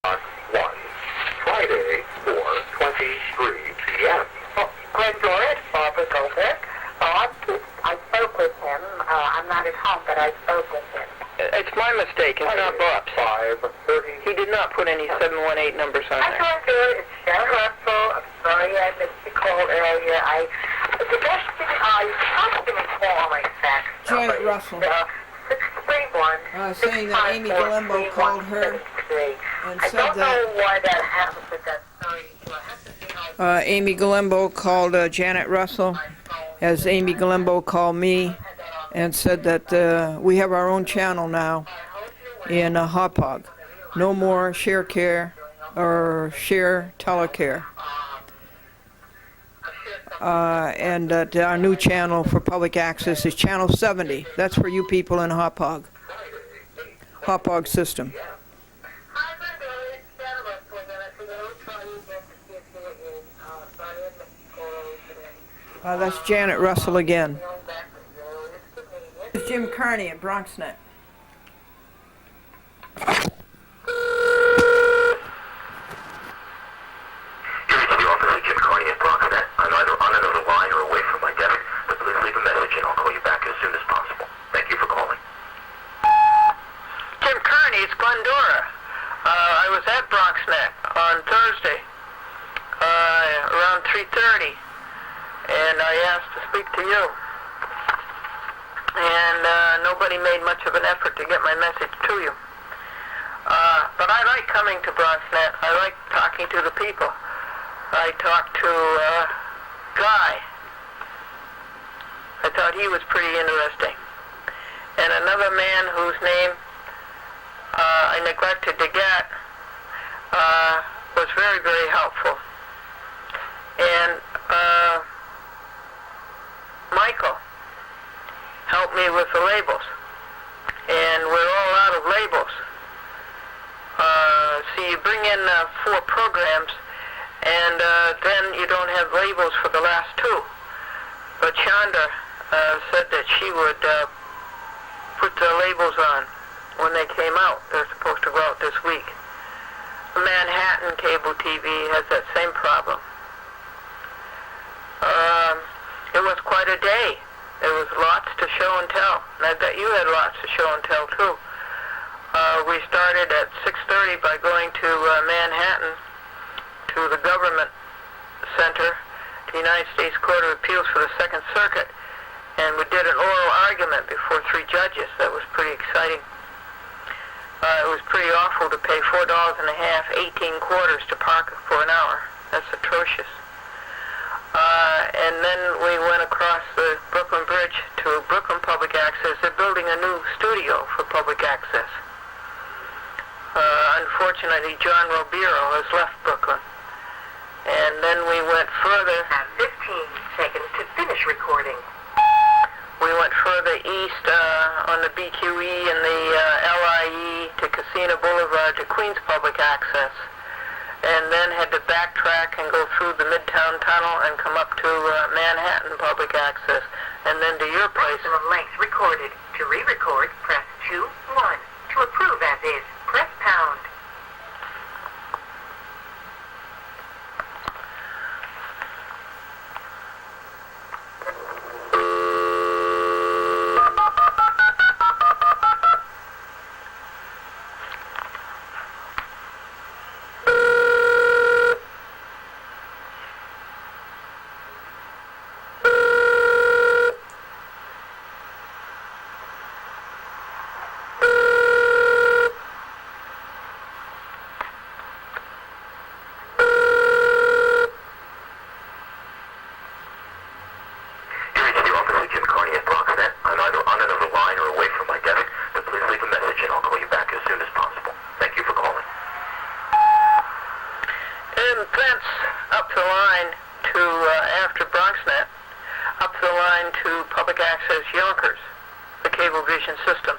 1, Friday, 4:23 p.m. Glendora, it's Barbara Goldberg. I spoke with him. I'm not at home, but I spoke with him. It's my mistake. It's not Bob's. 5:30. He did not put any 718 numbers on I there. told you, it's Sharon Russell. I'm sorry I missed the call earlier. The best thing, you have to call my fax number. Janet Russell. 631. Saying that Amy Galembo called her and I said don't that know why that happened with that story. So I have to see how Amy Galembo called Janet Russell, as Amy Galembo called me, and said that we have our own channel now in Hop Hog. No more share care or share telecare. And that our new channel for public access is channel 70. That's for you people in Hop Hog system. Hi, Glendora, it's Sharon Russell again. I figured I would try you again to see if you're in. Sorry I missed the call today. That's Janet Russell again. Going back to zero is convenient. It's Jim Carney at BronxNet. Here is the office of Jim Carney at BronxNet. I'm either on another line or away from my desk, but please leave a message and I'll call you back as soon as possible. Thank you for calling. Jim Carney, it's Glendora. I was at BronxNet on Thursday around 3:30, and I asked to speak to you. And nobody made much of an effort to get my message to you. But I like coming to BronxNet. I like talking to the people. I talked to Guy. I thought he was pretty interesting. And another man whose name I neglected to get was very, very helpful. And Michael helped me with the labels. And we're all out of labels. So you bring in 4 programs, and then you don't have labels for the last 2. But Chanda said that she would put the labels on when they came out. They're supposed to go out this week. Manhattan cable TV has that same problem. It was quite a day. There was lots to show and tell, and I bet you had lots to show and tell too. We started at 6:30 by going to Manhattan to the Government Center, the United States Court of Appeals for the Second Circuit, and we did an oral argument before 3 judges. That was pretty exciting. It was pretty awful to pay $4.50, 18 quarters to park for an hour. That's atrocious. And then we went across the Brooklyn Bridge to Brooklyn Public Access. They're building a new studio for public access. Unfortunately, John Robiro has left Brooklyn. And then we went further. 15 seconds to finish recording. We went further east on the BQE and the LIE to Casino Boulevard to Queens Public Access. And then had to backtrack and go through the Midtown Tunnel and come up to Manhattan Public Access. And then to your place. Maximum length recorded. To re-record, press 2-1. To approve as is, press pound. Here is the office of Jim Carney at BronxNet. I'm either on another line or away from my desk, but please leave a message and I'll call you back as soon as possible. Thank you for calling. And thence up the line to, after BronxNet, up the line to Public Access Yonkers, the Cablevision system.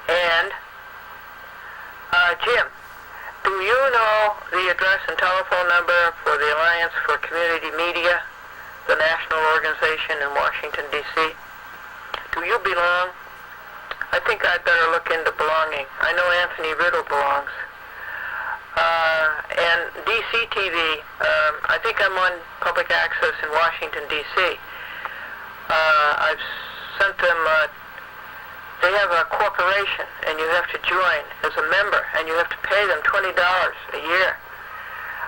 And, Jim, do you know the address and telephone number for the Alliance for Community Media, the national organization in Washington, D.C.? Do you belong? I think I'd better look into belonging. I know Anthony Riddle belongs. And DC TV, I think I'm on public access in Washington, D.C. I've sent them, they have a corporation, and you have to join as a member, and you have to pay them $20 a year.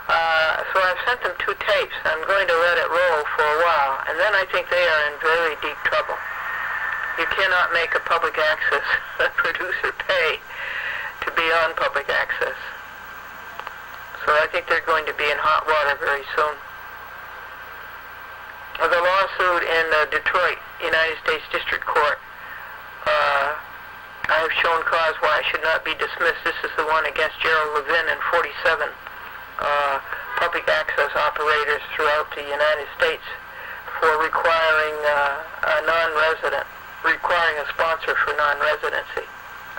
So I've sent them 2 tapes. I'm going to let it roll for a while, and then I think they are in very deep trouble. You cannot make a public access producer pay to be on public access. So I think they're going to be in hot water very soon. The lawsuit in Detroit, United States District Court, I have shown cause why I should not be dismissed. This is the one against Gerald Levin and 47 public access operators throughout the United States for requiring requiring a sponsor for non-residency.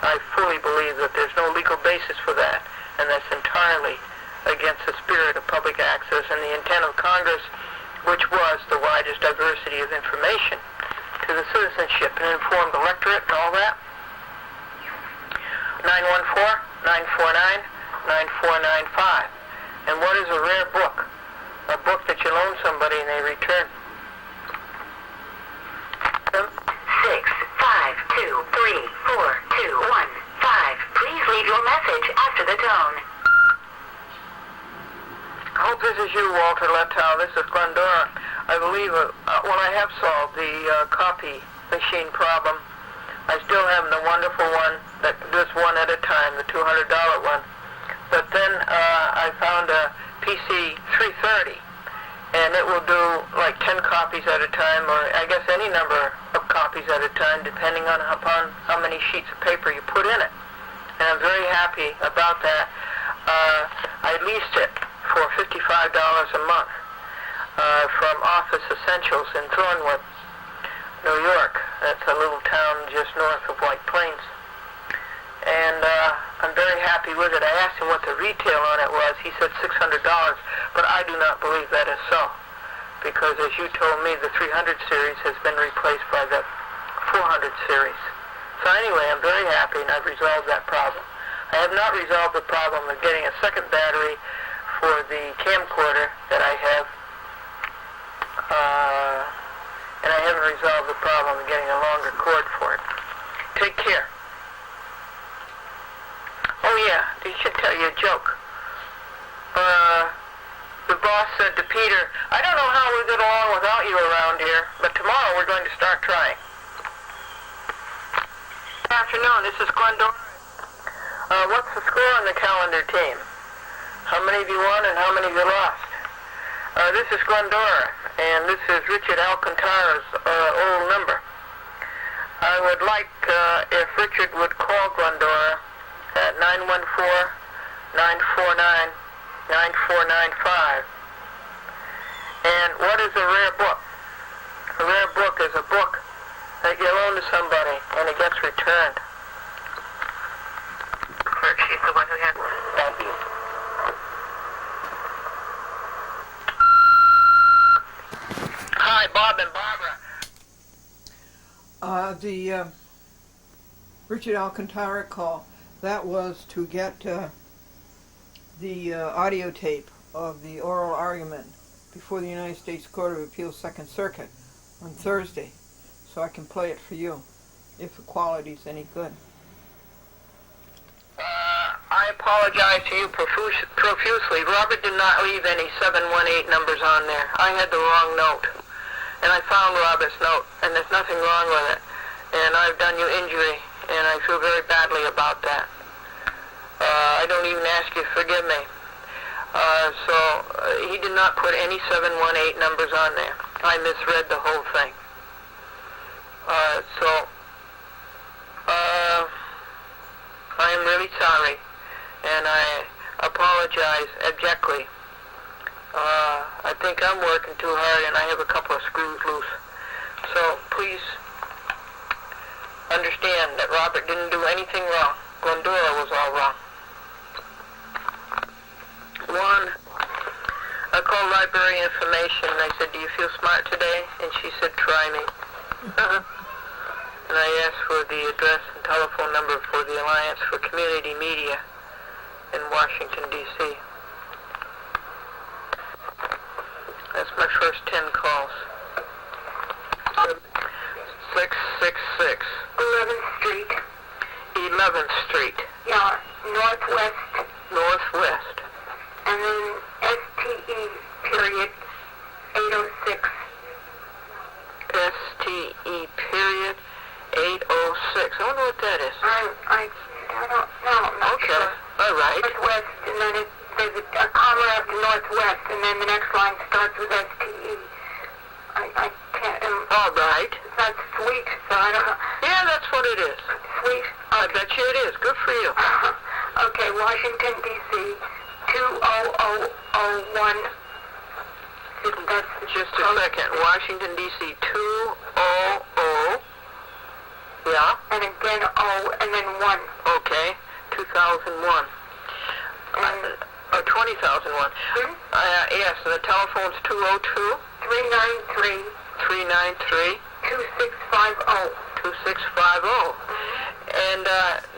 I fully believe that there's no legal basis for that, and that's entirely against the spirit of public access and the intent of Congress, which was the widest diversity of information to the citizenship and informed electorate and all that. 914-949-9495. And what is a rare book? A book that you loan somebody and they return. 652342115. Please leave your message after the tone. I hope this is you, Walter Letow. This is Glendora. I believe I have solved the copy machine problem. I still have the wonderful one that does one at a time, the $200 one. But then I found a PC 330, and it will do like 10 copies at a time, or I guess any number of copies at a time, depending on how many sheets of paper you put in it. And I'm very happy about that. I leased it for $55 a month from Office Essentials in Thornwood, New York. That's a little town just north of White Plains. And I'm very happy with it. I asked him what the retail on it was. He said $600, but I do not believe that is so, because as you told me, the 300 series has been replaced by the 400 series. So anyway, I'm very happy, and I've resolved that problem. I have not resolved the problem of getting a second battery for the camcorder that I have, and I haven't resolved the problem of getting a longer cord for it. Take care. Oh yeah, he should tell you a joke. The boss said to Peter, I don't know how we get along without you around here, but tomorrow we're going to start trying. Good afternoon, this is Glendora. What's the score on the calendar team? How many of you won and how many of you lost? This is Glendora, and this is Richard Alcantara's old number. I would like if Richard would call Glendora at 914-949-9495. And what is a rare book? A rare book is a book that you loan to somebody and it gets returned. She's the one who has. Thank you. Hi, Bob and Barbara. The Richard Alcantara call, that was to get the audio tape of the oral argument before the United States Court of Appeals Second Circuit on Thursday, so I can play it for you if the quality's any good. I apologize to you profusely. Robert did not leave any 718 numbers on there. I had the wrong note. And I found Robert's note, and there's nothing wrong with it. And I've done you injury, and I feel very badly about that. I don't even ask you to forgive me. So he did not put any 718 numbers on there. I misread the whole thing. I am really sorry, and I apologize abjectly. I think I'm working too hard, and I have a couple of screws loose. So please understand that Robert didn't do anything wrong. Glendora was all wrong. I called library information, and I said, do you feel smart today? And she said, try me. And I asked for the address and telephone number for the Alliance for Community Media in Washington, D.C. Northwest, Northwest. and then STE period 806. STE period 806. I wonder what that is. I don't know. I'm not Okay. sure. All right. Northwest, and then there's a comma after Northwest, and then the next line starts with STE. I can't. All right. It's not sweet, so I don't know. Yeah, that's what it is. Sweet. I bet you it is. Good for you. Okay, Washington, D.C., 20001. That's Just a second. Washington, D.C. 200. Yeah. And again, O, and then 1. Okay. 2001. 20,001. Yes, and the telephone's 202 393 393 2650. 2650. And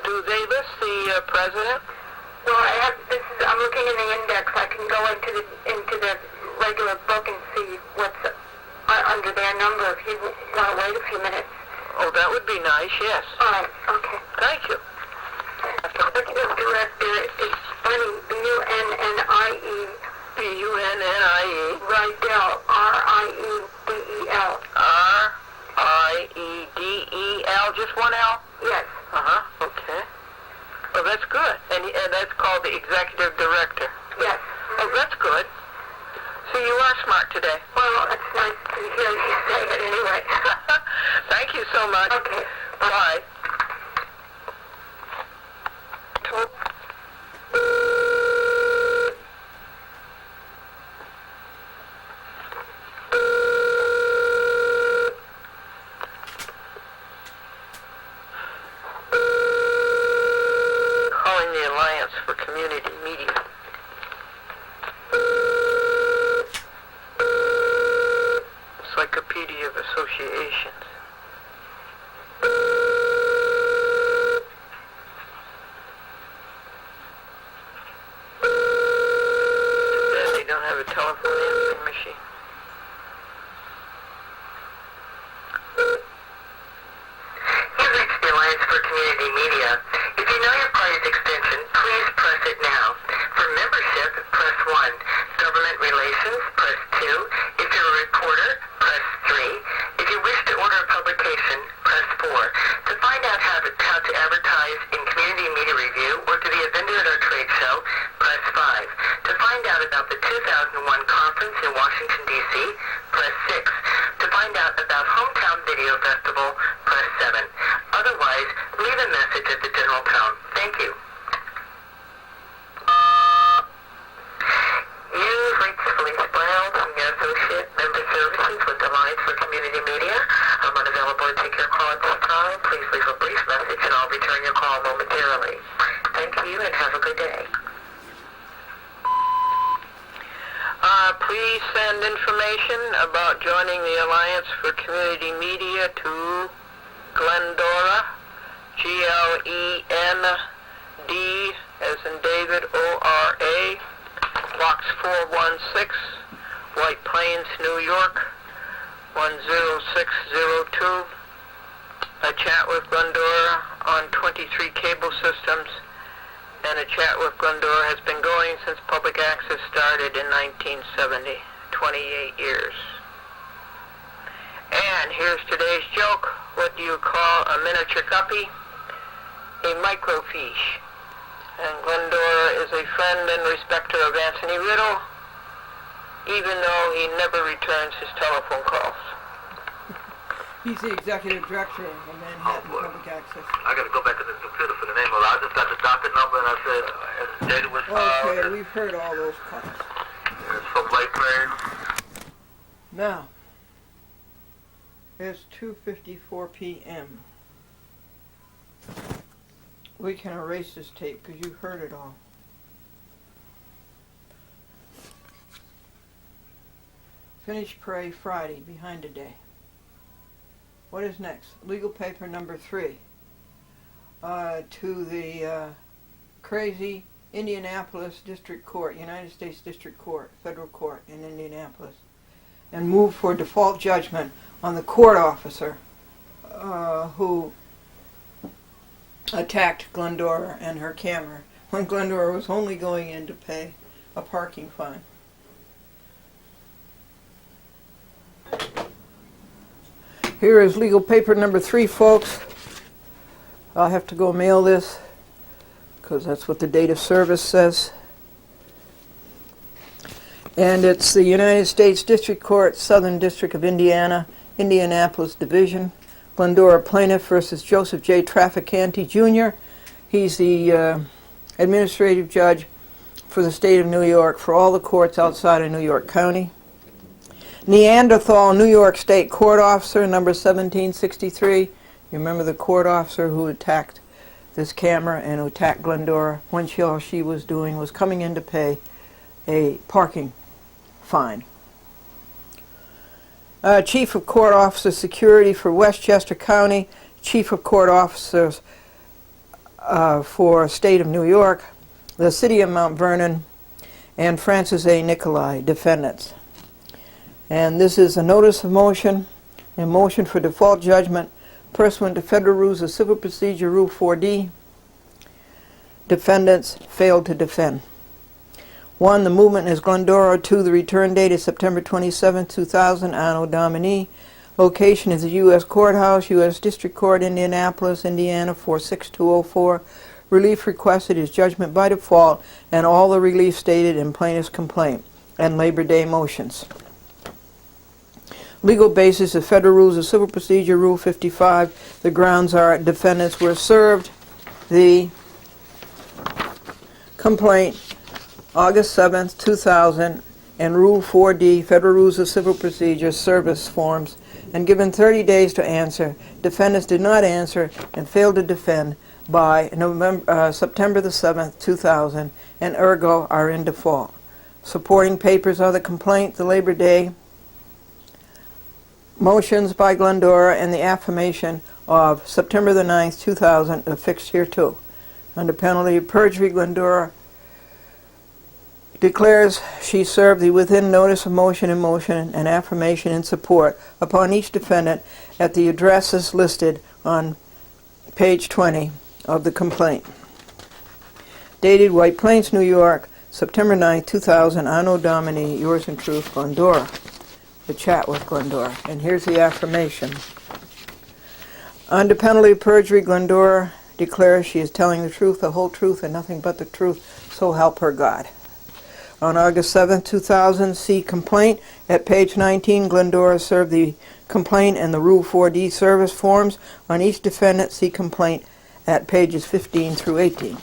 do they list the president? Well, I'm looking in the index. I can go into the regular book and see what's under their number if you want to wait a few minutes. Oh, that would be nice, yes. All right, okay. Thank you. Executive Director is funny, B-U-N-N-I-E. B-U-N-N-I-E. Rydell, R-I-E-D-E-L. R-I-E-D-E-L, just one L? Yes. Uh-huh, okay. Well, that's good. And that's called the Executive Director. Yes. Oh, that's good. So you are smart today. Well, it's nice to hear you say it anyway. Thank you so much. Okay. Bye. Calling the Alliance for Community Media. Encyclopedia of Associations. They don't have a telephone answering machine. You've reached the Alliance for Community Media. If you know your party's extension, please press it now. For membership, press 1. Government relations, press 2. If you're a reporter, press 3. If you wish to order a publication, press 4. To find out how to advertise in Community Media Review or to be a vendor at our trade show, press 5. To find out about the 2001 conference in Washington, D.C., press 6. To find out about Hometown Video Festival, press 7. Otherwise, leave a message at the general tone. Thank you. You've reached Felice Brown, Senior Associate, Member Services with the Alliance for Community Media. I'm unavailable to take your call at this time. Please leave a brief message and I'll return your call momentarily. Thank you and have a good day. Please send information about joining the Alliance for Community Media to Glendora, G-L-E-N-D as in David, O-R-A, Box 416, White Plains, New York, 10602. A chat with Glendora on 23 cable systems, and a chat with Glendora has been going since public access started in 1970, 28 years. And here's today's joke. What do you call a miniature guppy? A microfiche. And Glendora is a friend and respecter of Anthony Riddle, even though he never returns his telephone calls. He's the executive director of Manhattan Public Access. I gotta go back to the computer for the name of it. I just got the docket number and I said, data was filed. Okay, we've heard all those calls. It's from Lake Plains. Now, it's 2:54 p.m. We can erase this tape because you heard it all. Finish Pray Friday, behind a day. What is next? Legal paper number 3 to the crazy Indianapolis District Court, United States District Court, Federal Court in Indianapolis, and move for default judgment on the court officer who attacked Glendora and her camera when Glendora was only going in to pay a parking fine. Here is legal paper number 3, folks. I'll have to go mail this because that's what the date of service says. And it's the United States District Court, Southern District of Indiana, Indianapolis Division, Glendora Plaintiff versus Joseph J. Trafficante, Jr. He's the administrative judge for the state of New York for all the courts outside of New York County. Neanderthal, New York State Court Officer, number 1763. You remember the court officer who attacked this camera and who attacked Glendora when all she was doing was coming in to pay a parking fine. Chief of Court Officer Security for Westchester County, Chief of Court Officers for State of New York, the City of Mount Vernon, and Francis A. Nicolai, defendants. And this is a notice of motion, a motion for default judgment pursuant to Federal Rules of Civil Procedure Rule 4D. Defendants failed to defend. 1. The movement is Glendora. 2. The return date is September 27, 2000, Anno Domini. Location is the U.S. Courthouse, U.S. District Court, Indianapolis, Indiana 46204. Relief requested is judgment by default and all the relief stated in plaintiff's complaint and Labor Day motions. Legal basis of Federal Rules of Civil Procedure Rule 55. The grounds are defendants were served the complaint August 7th, 2000, and Rule 4D, Federal Rules of Civil Procedure service forms, and given 30 days to answer. Defendants did not answer and failed to defend by September the 7th, 2000, and ergo are in default. Supporting papers are the complaint, the Labor Day motions by Glendora, and the affirmation of September the 9th, 2000, affixed hereto. Under penalty of perjury, Glendora declares she served the within notice of motion and affirmation in support upon each defendant at the addresses listed on page 20 of the complaint. Dated White Plains, New York, September 9, 2000, Anno Domini, yours in truth, Glendora. The chat with Glendora. And here's the affirmation. Under penalty of perjury, Glendora declares she is telling the truth, the whole truth, and nothing but the truth, so help her God. On August 7, 2000, see complaint. At page 19, Glendora served the complaint and the Rule 4D service forms. On each defendant, see complaint at pages 15 through 18.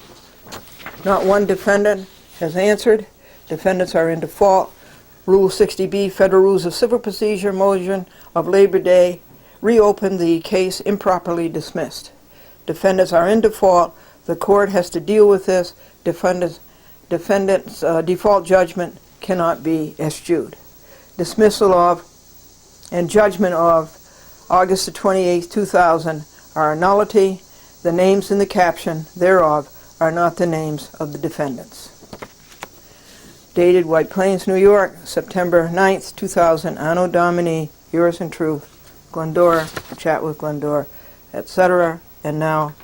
Not one defendant has answered. Defendants are in default. Rule 60B, Federal Rules of Civil Procedure, motion of Labor Day, reopen the case improperly dismissed. Defendants are in default. The court has to deal with this. Defendants' default judgment cannot be eschewed. Dismissal of and judgment of August the 28th, 2000 are a nullity. The names in the caption thereof are not the names of the defendants. Dated White Plains, New York, September 9th, 2000, Anno Domini, yours in truth, Glendora, chat with Glendora, etc. And now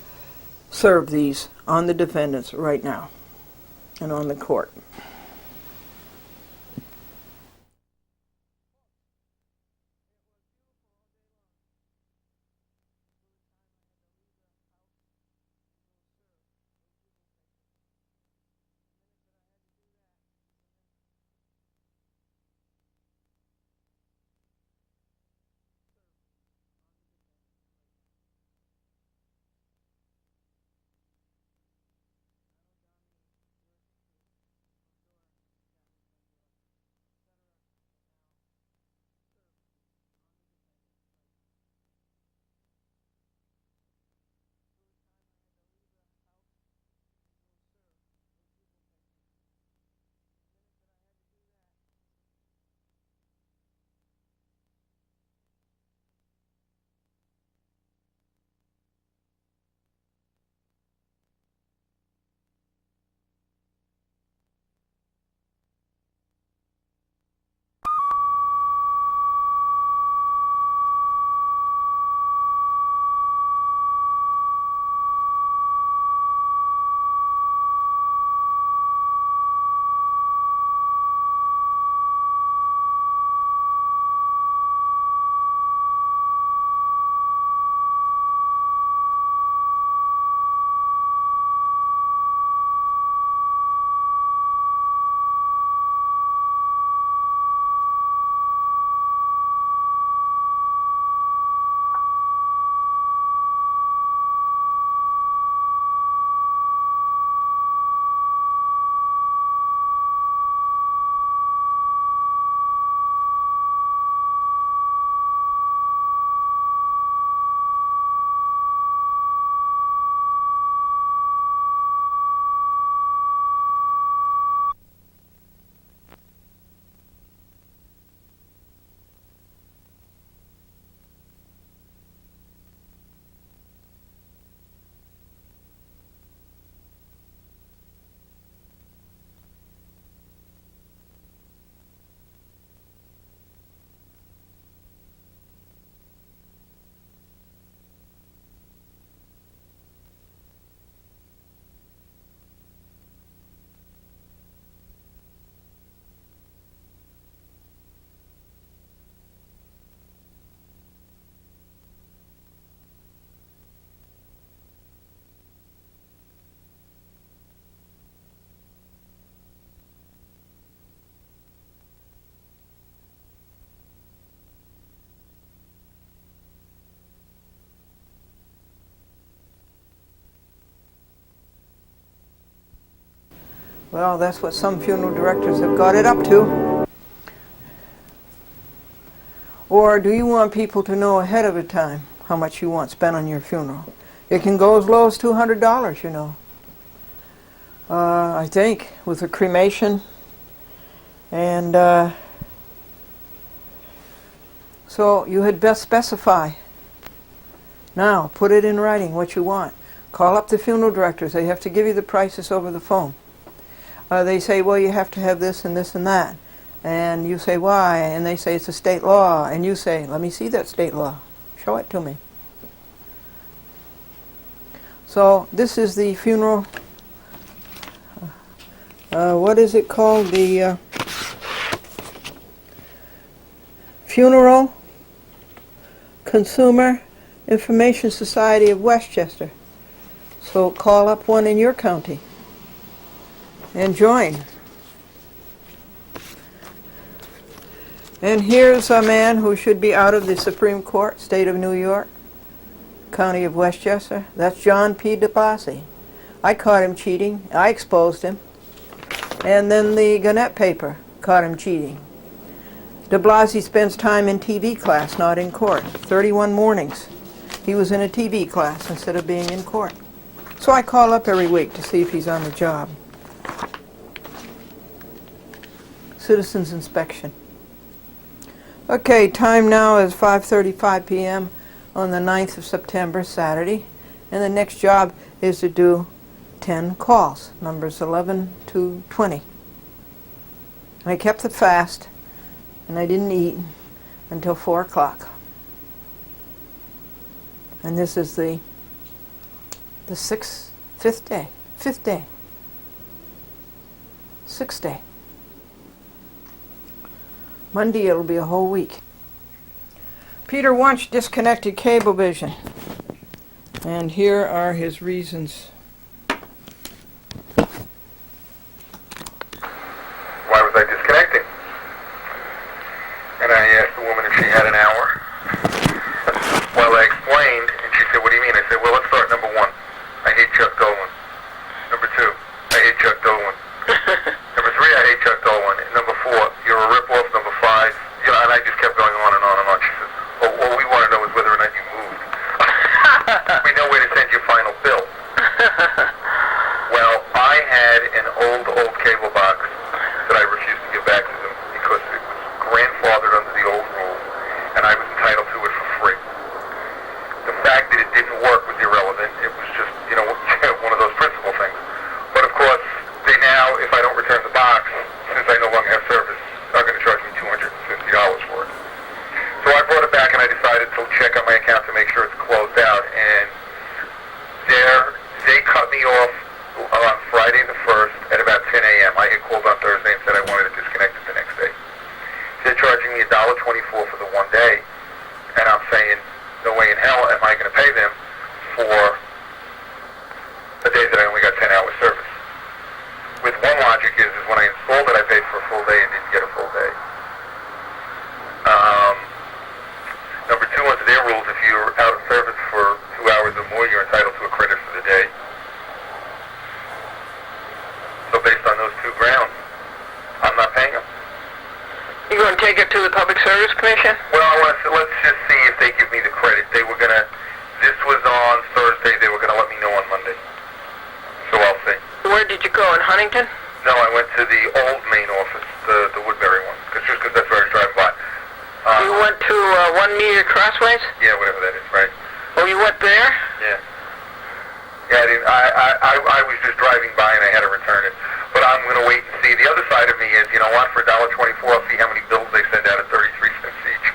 serve these on the defendants right now and on the court. Well, that's what some funeral directors have got it up to. Or do you want people to know ahead of a time how much you want spent on your funeral? It can go as low as $200, you know. I think, with a cremation. And so you had best specify. Now, put it in writing what you want. Call up the funeral directors. They have to give you the prices over the phone. They say, well, you have to have this and this and that. And you say, why? And they say, it's a state law. And you say, let me see that state law. Show it to me. So this is the funeral, what is it called? The Funeral Consumer Information Society of Westchester. So call up one in your county and join. And here's a man who should be out of the Supreme Court, State of New York, County of Westchester. That's John P. de Blasi. I caught him cheating. I exposed him. And then the Gannett paper caught him cheating. De Blasi spends time in TV class, not in court. 31 mornings. He was in a TV class instead of being in court. So I call up every week to see if he's on the job. Citizens inspection. Okay, time now is 5:35 p.m. on the 9th of September, Saturday. And the next job is to do 10 calls, numbers 11 to 20. And I kept it fast, and I didn't eat until 4 o'clock. And this is the fifth day. Sixth day. Monday it'll be a whole week. Peter Wunsch disconnected Cablevision. And here are his reasons. Why was I disconnecting? And I asked the woman if she had an hour. Well, I explained, and she said, what do you mean? I said, well, let's start number 1. I hate Chuck Dolan. Number 2, I hate Chuck Dolan. Number 3, I hate Chuck Dolan. And number 4, you're a ripoff. Number 5, you know, and I just kept going on and on and on. She said, well, all we want to know is whether or not you moved. We know where to send your final bill. Well, I had an old cable box that I refused to give back to them because it was grandfathered under the old rules, and I was entitled to it for free. The fact that it didn't work was irrelevant. It was just, you know, one of those principal things. But of course, they now, if I don't return the box, since I no longer have service, are going to charge me $250 for it. So I brought it back, and I decided to check on my account to make sure it's closed out. And they cut me off on Friday the 1st at about 10 a.m. I had called on Thursday and said I wanted it disconnected the next day. They're charging me $1.24 for the 1 day, and I'm saying, no way in hell am I going to pay them for a day that I only got 10 hours service. With one logic is when I installed it, I paid for a full day and didn't get a full day. Number 2, under their rules, if you're out of service for 2 hours or more, you're entitled to a credit for the day. So based on those 2 grounds, I'm not paying them. You going to take it to the Public Service Commission? Well, let's just see if they give me the credit. They were going to, this was on Thursday, they were going to let me know on Monday. So I'll see. Where did you go, in Huntington? No, I went to the old main office, the Woodbury one, just because that's where I was driving by. You went to 1 meter crossways? Yeah, whatever that is, right? Oh, you went there? Yeah. Yeah, I was just driving by and I had to return it. But I'm going to wait and see. The other side of me is, you know what, for $1.24, I'll see how many bills they send out at 33 cents each.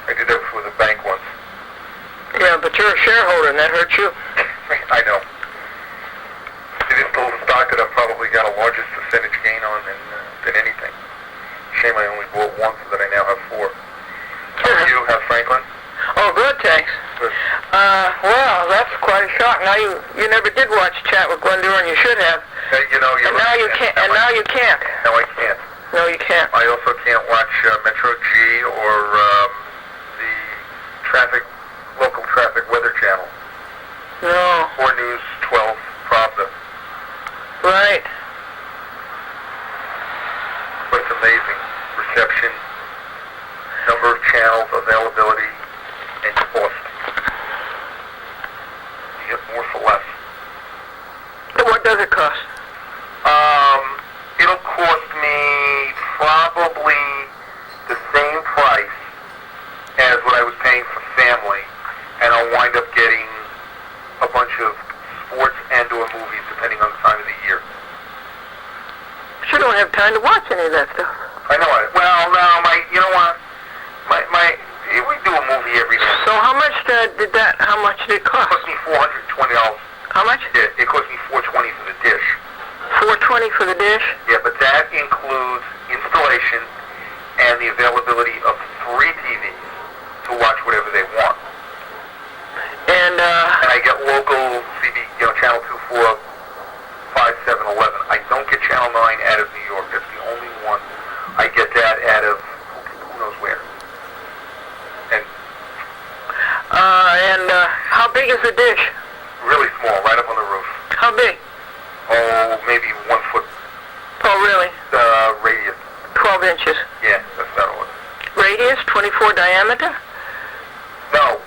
I did that with a bank once. Yeah, but you're a shareholder and that hurts you. I know. It is the little stock that I've probably got a largest percentage gain on than anything. Shame I only bought 1 so that I now have 4. How are you? How's Franklin? Oh, good, thanks. Good. Well, that's quite a shock. Now you never did watch Chat with Glendora, and you should have. You know, you're and now right. you can't. And now you can't. No, I can't. No, you can't. I also can't watch Metro G or the local traffic weather channel. No. Or News 12 Pravda. Right. But it's amazing. Reception, number of channels, availability, and cost. You get more for less. And what does it cost? It'll cost me probably the same price as what I was paying for family, and I'll wind up getting a bunch of sports and/or movies depending on the time of the year. But you don't have time to watch any of that stuff. I know it. Well, no, you know what? We do a movie every night. So how much how much did it It cost? cost me $420. How much? It cost me $420 for the dish. $420 for the dish? Yeah, but that includes installation and the availability of 3 TVs to watch whatever they want. And And I get local CB, channel 2, 4, 5, 7, 11. I don't get channel 9 out of New York. That's the only one. I get that out of who knows where. And how big is the dish? really small, right up on the roof. How big? Oh, maybe 1 foot Oh, really? radius. 12 inches. Yeah, that's about all. Radius, 24 diameter? No,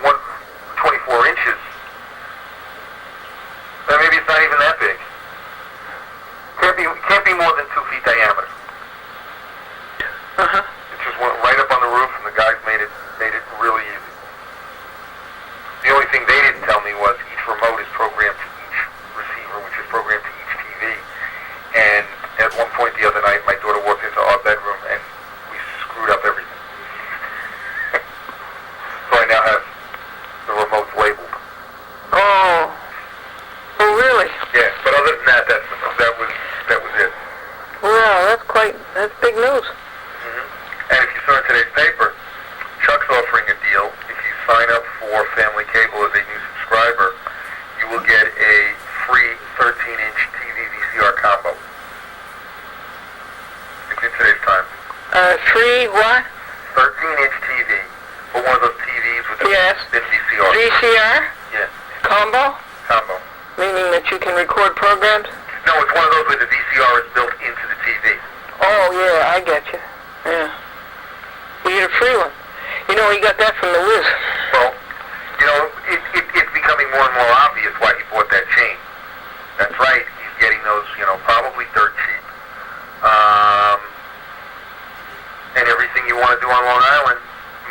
24 inches. Maybe it's not even that big. Can't be more than 2 feet diameter. Uh-huh. It just went right up on the roof, and the guys made it really easy. The only thing they didn't tell me was each remote is programmed to each receiver, which is programmed to each TV. And at one point the other night, my daughter walked into our bedroom, and we screwed up everything. So I now have the remotes labeled. Oh. Oh, really? Yeah, but other than that, that was it. Wow, that's big news. And if you saw in today's paper, Chuck's offering a deal. If you sign up for Family Cable as a new subscriber, you will get a free 13-inch TV VCR combo. It's in today's Times. Free what? 13-inch TV, but one of those TVs with the Yes. VCR. VCR? Yeah, Combo? combo. Meaning that you can record programs? No, it's one of those where the VCR is built into the TV. Oh, yeah, I get you. Yeah. You get a free one. You know, he got that from the Wiz. Well, it's becoming more and more obvious why he bought that chain. That's right, he's getting those, probably dirt cheap. And everything you want to do on Long Island,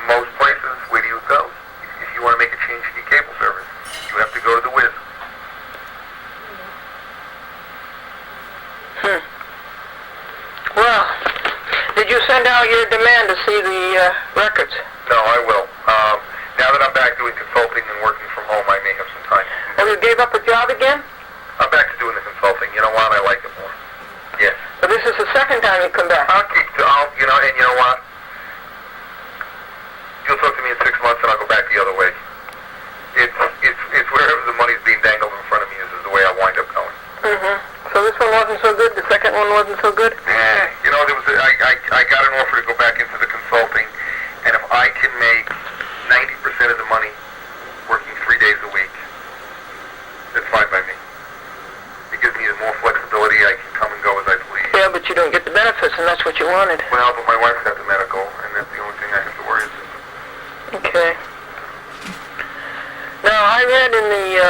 most places, where do you go? If you want to make a change in your cable service, you have to go to the Wiz. Well, did you send out your demand to see the records? No, I will. Now that I'm back doing consulting and working from home, I may have some time. Oh, you gave up a job again? I'm back to doing the consulting. You know what? I like it more. Yes. But this is the second time you come back. And you know what? You'll talk to me in 6 months, and I'll go back the other way. It's wherever the money's being dangled in front of me is the way I wind up going. Mm-hmm. So this one wasn't so good. The second one wasn't so good. I got an offer to go back into the consulting, and if I can make 90% of the money working 3 days a week, that's fine by me. It gives me more flexibility. I can come and go as I please. Yeah, but you don't get the benefits, and that's what you wanted. Well, but my wife's got the medical, and that's the only thing I have to worry about. Okay. Now, I read in the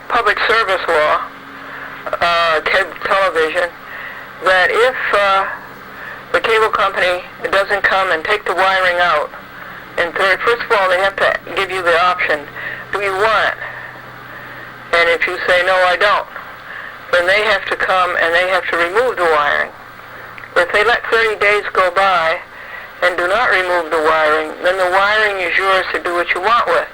public service law, cable television, that if the cable company doesn't come and take the wiring out, and first of all, they have to give you the option, do you want it? And if you say, no, I don't, then they have to come and they have to remove the wiring. If they let 30 days go by and do not remove the wiring, then the wiring is yours to do what you want with.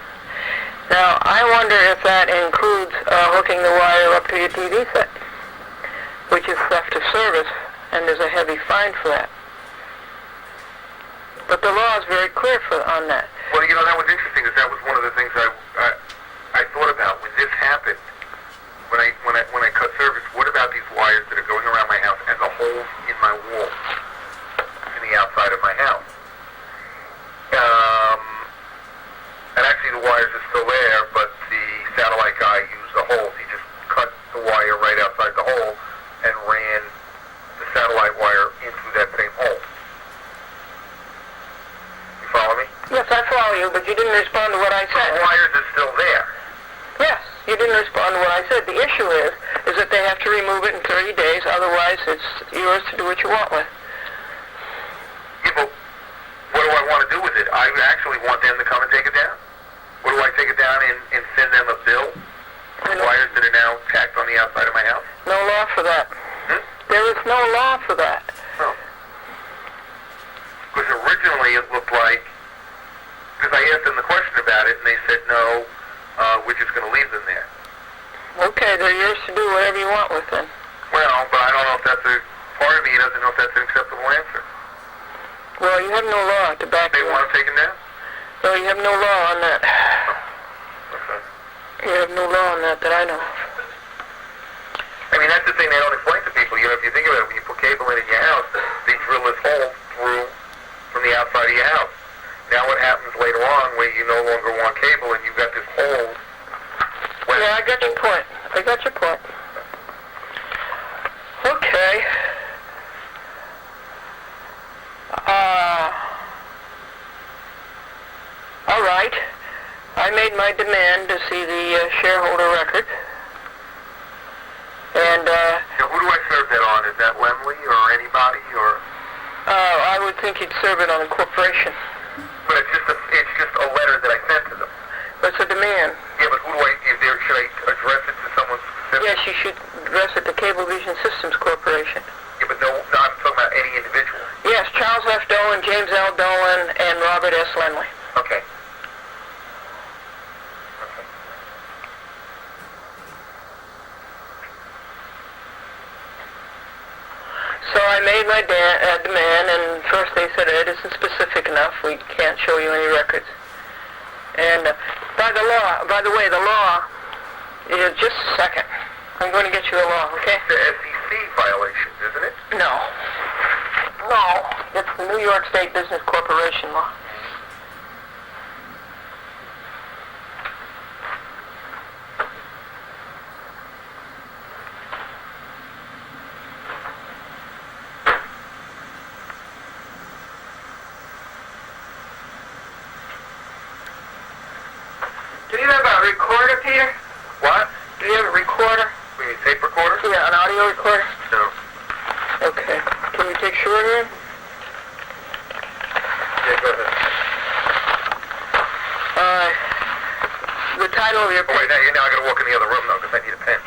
Now, I wonder if that includes hooking the wire up to your TV set, which is theft of service, and there's a heavy fine for that. But the law is very clear on that. Well, that was interesting, because that was one of the things I thought about when this happened. When I cut service, what about these wires that are going around my house and the holes in my wall in the outside of my house? And actually the wires are still there, but the satellite guy used the holes. He just cut wire right outside the hole and ran the satellite wire in through that same hole. You follow me? Yes, I follow you, but you didn't respond to what I The said. wires are still there. Yes, you didn't respond to what I said. The issue is that they have to remove it in 30 days, otherwise it's yours to do what you want with. Yeah, but what do I want to do with it? I actually want them to come and take it down. What do I take it down and send them a bill for wires that are now tacked on the outside of my house? No law for that. There is no law for that. No. Because originally it looked like, because I asked them the question about it and they said, no, we're just going to leave them there. Okay, they're yours to do whatever you want with them. Well, but I don't know if that's part of me doesn't know if that's an acceptable answer. Well, you have no law to back They you want up. to take them down? No, you have no law on that. Okay. You have no law on that I know of. I mean, that's the thing they don't explain to people. You know, if you think about it, when you put cable in your house, they drill this hole through from the outside of your house. Now what happens later on where you no longer want cable and you've got this hole? Yeah, I got your point. Okay. All right. I made my demand to see the shareholder record. And, Now, who do I serve that on? Is that Lemley or anybody or? I would think you'd serve it on the corporation. But it's just a letter that I sent to them. But it's a demand. Yeah, but should I address it to someone specific? Yes, you should address it to Cablevision Systems Corporation. Yeah, but no, I'm talking about any individual. Yes, Charles F. Dolan, James L. Dolan, and Robert S. Lenley. Okay. So I made my demand, and first they said it isn't specific enough. We can't show you any records. And by the way, the law is just a second. I'm going to get you the law, okay? It's the SEC violation, isn't it? No, it's the New York State Business Corporation law. Do you have a recorder, Peter? What? Do you have a recorder? We mean tape recorder? Yeah, an audio recorder? No. Okay. Can you take shorthand? Yeah, go ahead. The title of your Oh, wait, now I gotta walk in the other room, though, because I need a pen.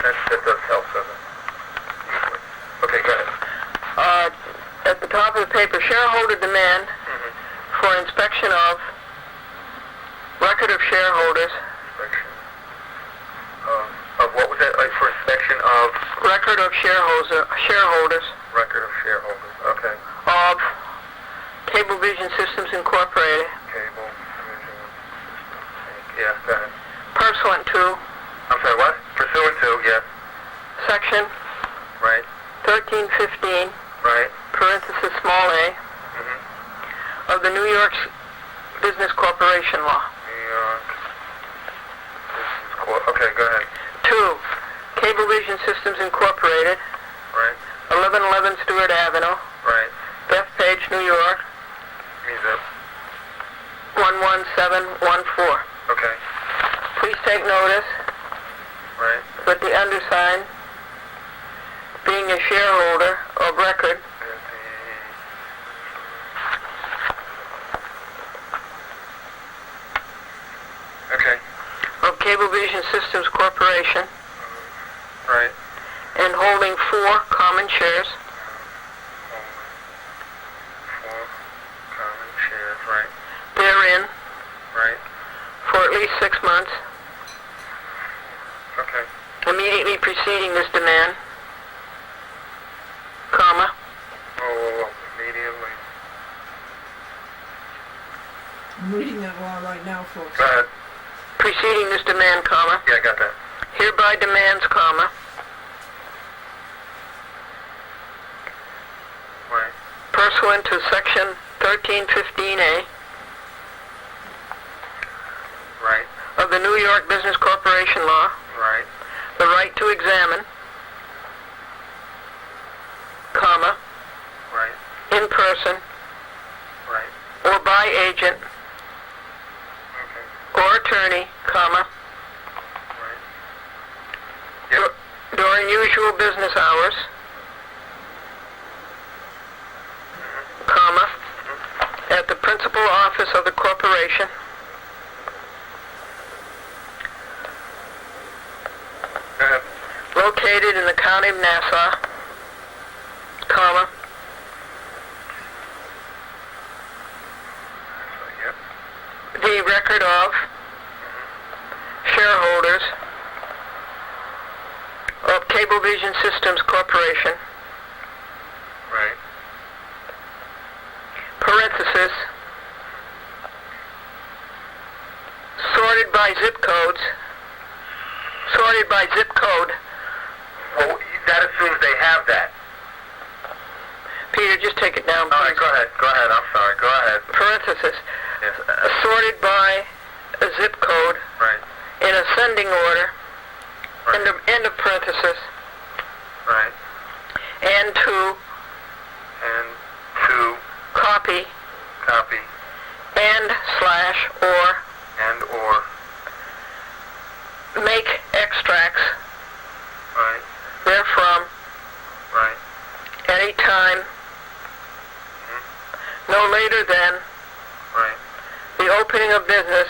That does help, doesn't it? Okay, go ahead. At the top of the paper, shareholder demand for inspection of record of shareholders, Inspection of what was that? Like for inspection of record of shareholders record of shareholders. Okay. of Cablevision Systems Incorporated, Cable. Yeah, go ahead. pursuant to I'm sorry, what? Pursuant to, yes. Section Right. 1315, Right. parenthesis small a, Mm-hmm. of the New York Business Corporation Law. New York. Okay, go ahead. 2. Cablevision Systems Incorporated, Right. 1111 Stewart Avenue, Right. Bethpage, New York, Means that. 11714. Okay. Please take notice Right. that the undersigned, being a shareholder of record, Okay. of Cablevision Systems Corporation, Right. and holding 4 common shares, Four common shares. Right. therein Right. for at least 6 months, Okay. immediately preceding this demand, comma, Oh, immediately. I'm reading that law right now, folks. Go ahead. preceding this demand, comma, Yeah, I got that. hereby demands, comma, Right. pursuant to Section 1315A Right. of the New York Business Corporation Law, Right. the right to examine, comma, Right. in person, Right. or by agent, Okay. or attorney, comma, Right. Yep. during usual business hours, comma, at the principal office of the corporation, Go ahead. located in the county of Nassau, comma, Yep. the record of shareholders of Cablevision Systems Corporation, Right. parenthesis, sorted by zip codes, sorted by zip code. Well, that assumes they have that. Peter, just take it down, All right, please. go ahead. Go ahead. I'm sorry. Go ahead. Parenthesis, Yes. sorted by a zip code Right. in ascending order, Right. end of parenthesis, Right. and to And to copy copy and slash or and/or make extracts right. therefrom Right. any time no later than Right. the opening of business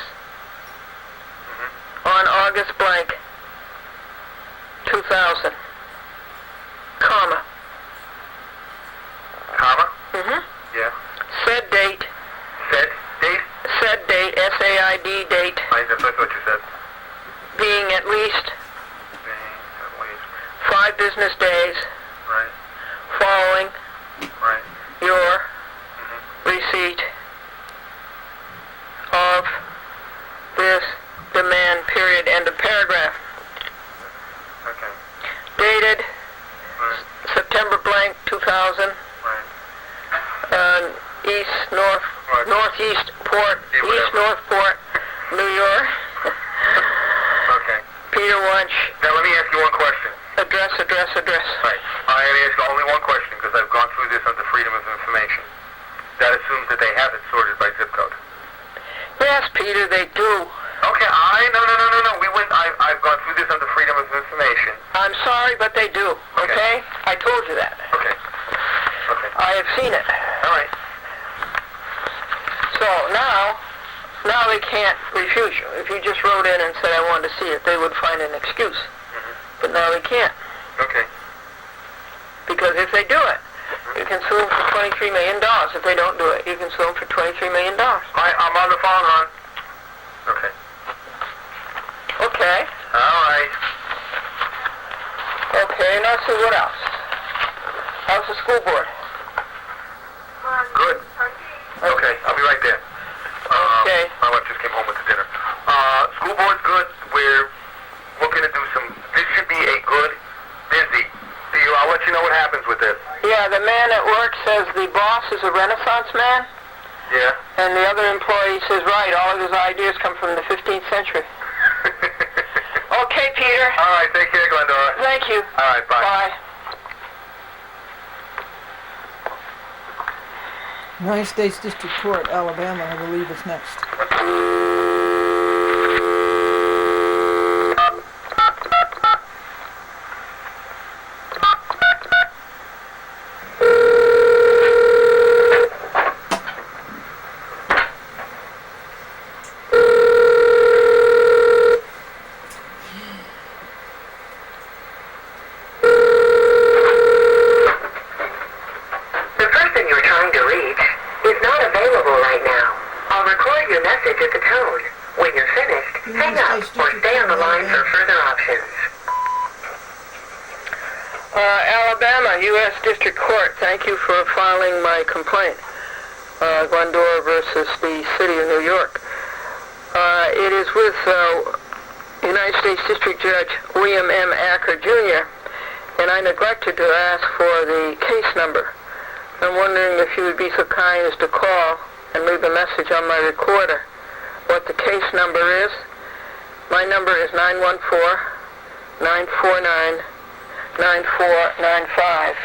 on August blank 2000, comma, Comma. mhm, Yeah. said date, Said date. SAID date, That's what you said. being at least Being at least. 5 business days Right. following Right. your receipt of this demand, period, end of paragraph. Okay. Dated Right. September blank 2000, Right. northeast port, Yeah, whatever. east Northport, New York. Okay. Peter Wunsch, Now let me ask you one question. address. Right. I am ask only one question because I've gone through this under Freedom of Information. That assumes that they have it sorted by zip code. Yes, Peter, they do. Okay. No. I've gone through this under Freedom of Information. I'm sorry, but they do, okay? I told you that. Okay. Okay. I have seen it. All right. So now they can't refuse you. If you just wrote in and said, I wanted to see it, they would find an excuse. But now they can't. Okay. Because if they do it, you can sue them for $23 million. If they don't do it, you can sue them for $23 million. I'm on the phone, hon. Okay. Okay. All right. Okay, now see what else. How's the school board? Good. Okay, I'll be right there. Okay. My wife just came home with the dinner. School board's good. We're looking to do this should be a good, busy deal. I'll let you know what happens with this. Yeah, the man at work says the boss is a Renaissance man, Yeah? and the other employee says, right, all of his ideas come from the 15th century. Okay, Peter. All right, take care, Glendora. Thank you. All right, bye. Bye. United States District Court, Alabama, I believe is next. The person you're trying to reach is not available right now. I'll record your message at the tone. When you're finished, hang up or stay on the line for further options. Alabama, U.S. District Court, thank you for filing my complaint. Glendora versus the City of New York. It is with United States District Judge William M. Acker, Jr., and I neglected to ask for the case number. I'm wondering if you would be so kind as to call and leave a message on my recorder what the case number is. My number is 914-914-0266. 949-9495.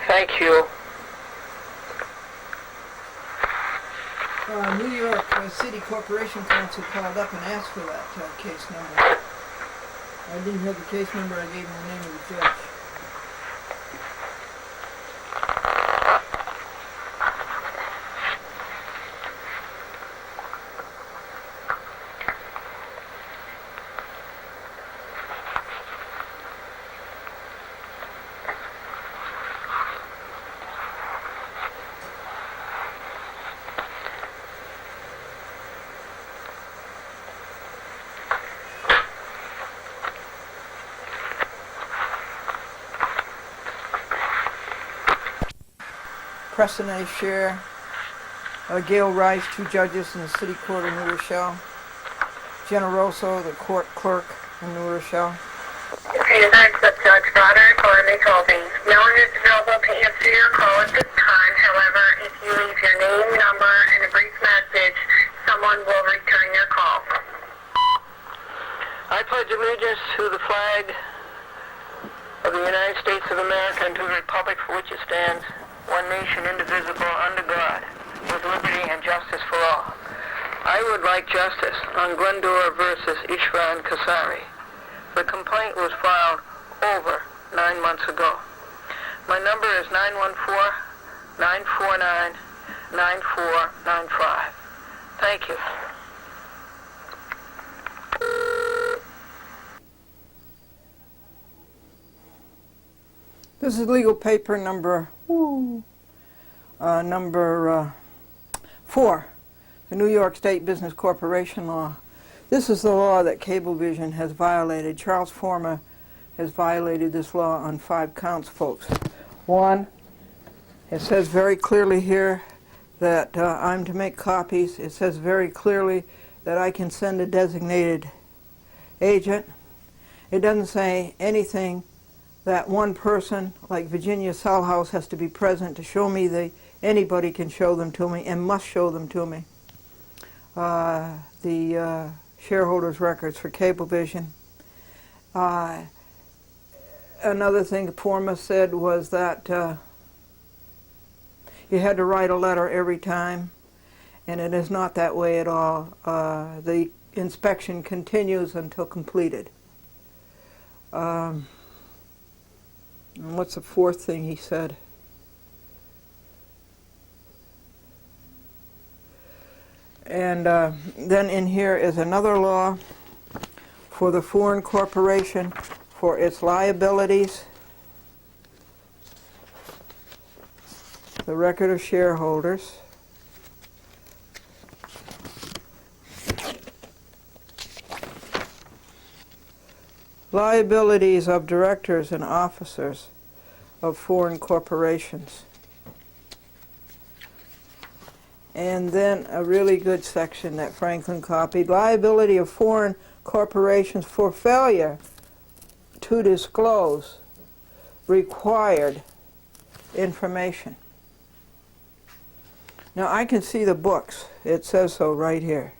Thank you. New York City Corporation Council called up and asked for that case number. I didn't have the case number, I gave them the name of the judge. Preston A. Scher, Gail Rice, 2 judges in the City Court of New Rochelle, Generoso, the court clerk in New Rochelle. Okay, thanks, Judge Goddard, Carly Colby. No one is available to answer your call at this time. However, if you leave your name, number, and a brief message, someone will return your call. I pledge allegiance to the flag of the United States of America and to the republic for which it stands, one nation indivisible, under God, with liberty and justice for all. I would like justice on Glendora versus Ishvan Kasari. The complaint was filed over 9 months ago. My number is 914-949-9495. Thank you. This is legal paper number 4, the New York State Business Corporation Law. This is the law that Cablevision has violated. Charles Former has violated this law on 5 counts, folks. 1, it says very clearly here that I'm to make copies. It says very clearly that I can send a designated agent. It doesn't say anything that one person, like Virginia Salhouse, has to be present to show me anybody can show them to me and must show them to me. The shareholders' records for Cablevision. Another thing Forma said was that you had to write a letter every time, and it is not that way at all. The inspection continues until completed. And what's the 4th thing he said? And then in here is another law for the foreign corporation for its liabilities, the record of shareholders, liabilities of directors and officers of foreign corporations. And then a really good section that Franklin copied, liability of foreign corporations for failure to disclose required information. Now I can see the books. It says so right here.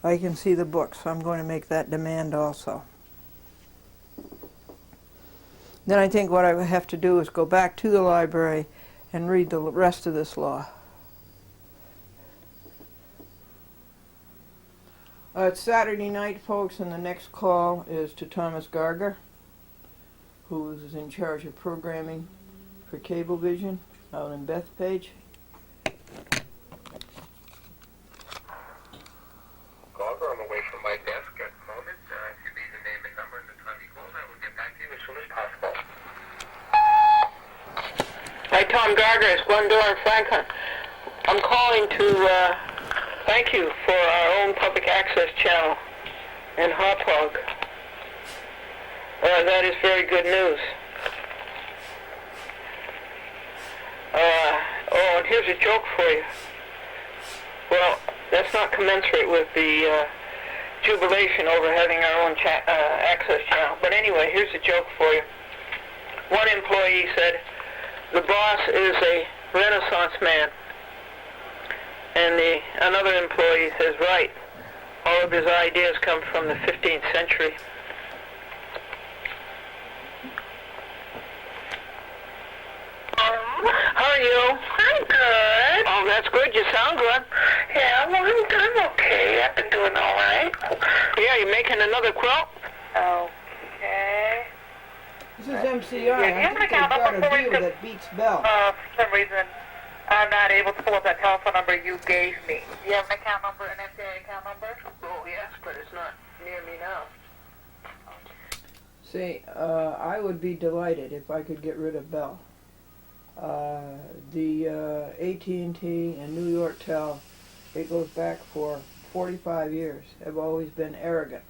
I can see the books, so I'm going to make that demand also. Then I think what I have to do is go back to the library and read the rest of this law. It's Saturday night, folks, and the next call is to Thomas Garger, who is in charge of programming for Cablevision out in Bethpage. Garger, I'm away from my desk at the moment. If you leave the name and number and the time you call, I will get back to you as soon as possible. Hi, Tom Gardner. It's Glendora and Franklin. I'm calling to thank you for our own public access channel in Hop Hog. That is very good news. And here's a joke for you. Well, that's not commensurate with the jubilation over having our own access channel. But anyway, here's a joke for you. One employee said, "The boss is a Renaissance man." And another employee says, "Right, All of his ideas come from the 15th century. How are you? I'm good. Oh, that's good. You sound good. Yeah, well, I'm okay. I've been doing all right. Yeah, you making another quilt? Okay. This is MCI. I think they've got a deal that beats Bell. For some reason, I'm not able to pull up that telephone number you gave me. Do you have an account number, an MCA account number? Oh, yes, but it's not near me now. See, I would be delighted if I could get rid of Bell. The AT&T and New York Tel, it goes back for 45 years, have always been arrogant.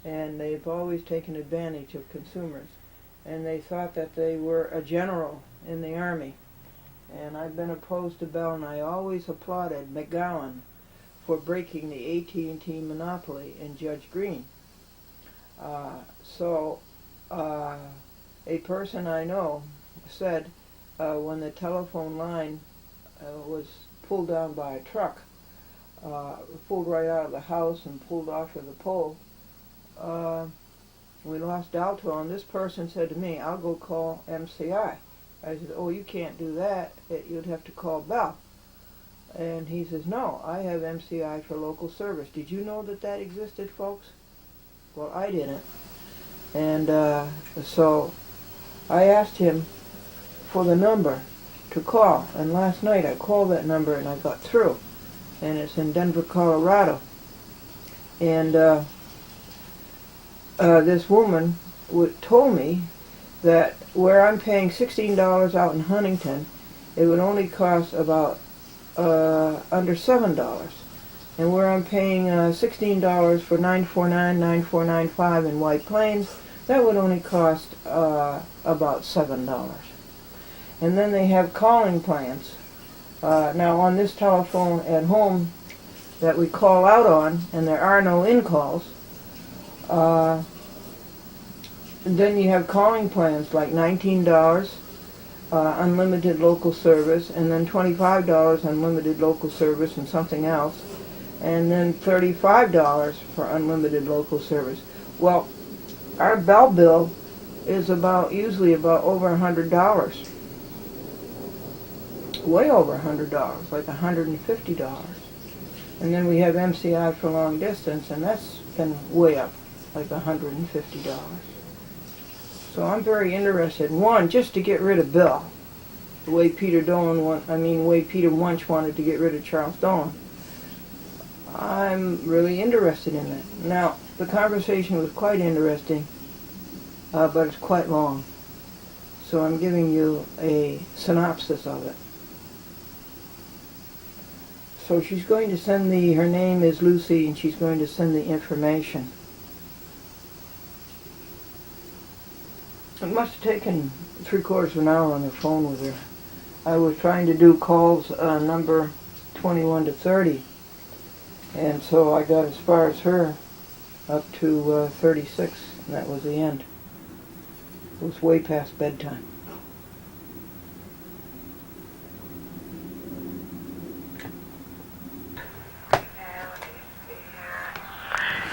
And they've always taken advantage of consumers. And they thought that they were a general in the Army. And I've been opposed to Bell, and I always applauded McGowan for breaking the AT&T monopoly and Judge Green. A person I know said when the telephone line was pulled down by a truck, pulled right out of the house and pulled off of the pole, we lost Alto, and this person said to me, I'll go call MCI. I said, oh, you can't do that. You'd have to call Bell. And he says, no, I have MCI for local service. Did you know that that existed, folks? Well, I didn't. And so I asked him for the number to call. And last night I called that number and I got through. And it's in Denver, Colorado. And this woman told me that where I'm paying $16 out in Huntington, it would only cost about under $7. And where I'm paying $16 for 949, 9495 in White Plains, that would only cost about $7. And then they have calling plans. Now on this telephone at home that we call out on, and there are no in-calls, and then you have calling plans like $19 unlimited local service, and then $25 unlimited local service and something else, and then $35 for unlimited local service. Well, our Bell bill is usually about over $100. Way over $100, like $150. And then we have MCI for long distance, and that's been way up, like $150. So I'm very interested, one, just to get rid of Bill, the way Peter Wunsch wanted to get rid of Charles Dolan. I'm really interested in that. Now, the conversation was quite interesting, but it's quite long. So I'm giving you a synopsis of it. So she's going to send her name is Lucy, and she's going to send the information. It must have taken 3/4 of an hour on the phone with her. I was trying to do calls number 21 to 30, and so I got as far as her, up to 36, and that was the end. It was way past bedtime.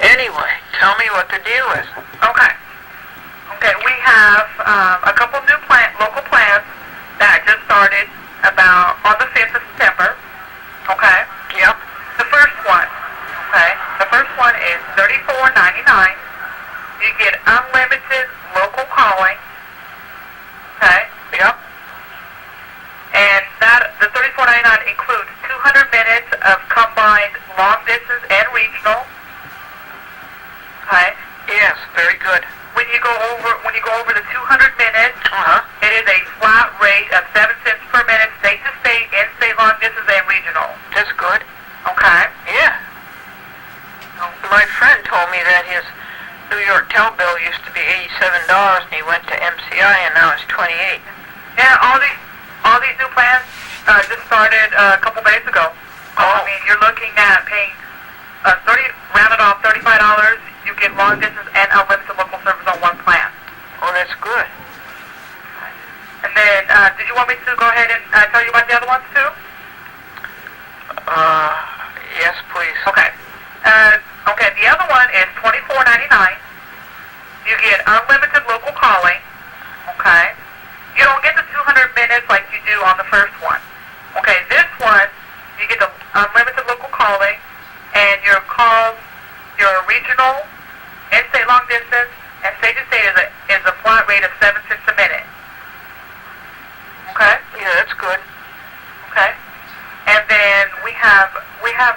Anyway, tell me what the deal is. Okay. Okay, we have a couple new local plans that just started about on the 5th of September. Okay? Yep. The first one, okay? The first one is $34.99. You get unlimited local calling. Okay? Yep. And the $34.99 includes 200 minutes of combined long distance and regional. Okay? Yes, very good. When you go over the 200 minutes, Uh-huh. it is a flat rate of 7 cents per minute, state to state, in-state long distance, and regional. That's good. Okay? Yeah. My friend told me that his New York tel bill used to be $87 and he went to MCI and now it's $28. Yeah, all these new plans just started a couple days ago. Oh. I mean, you're looking at paying rounded off $35. You get long distance and unlimited local service on one plan. Oh, that's good. And then, did you want me to go ahead and tell you about the other ones too? Yes, please. Okay. other one is $24.99. You get unlimited local calling, okay? You don't get the 200 minutes like you do on the first one. Okay, this one, you get the unlimited local calling, and your calls, your regional, in-state long distance, and state-to-state is a flat rate of 7 cents a minute. Okay? Yeah, that's good. Okay. And then we have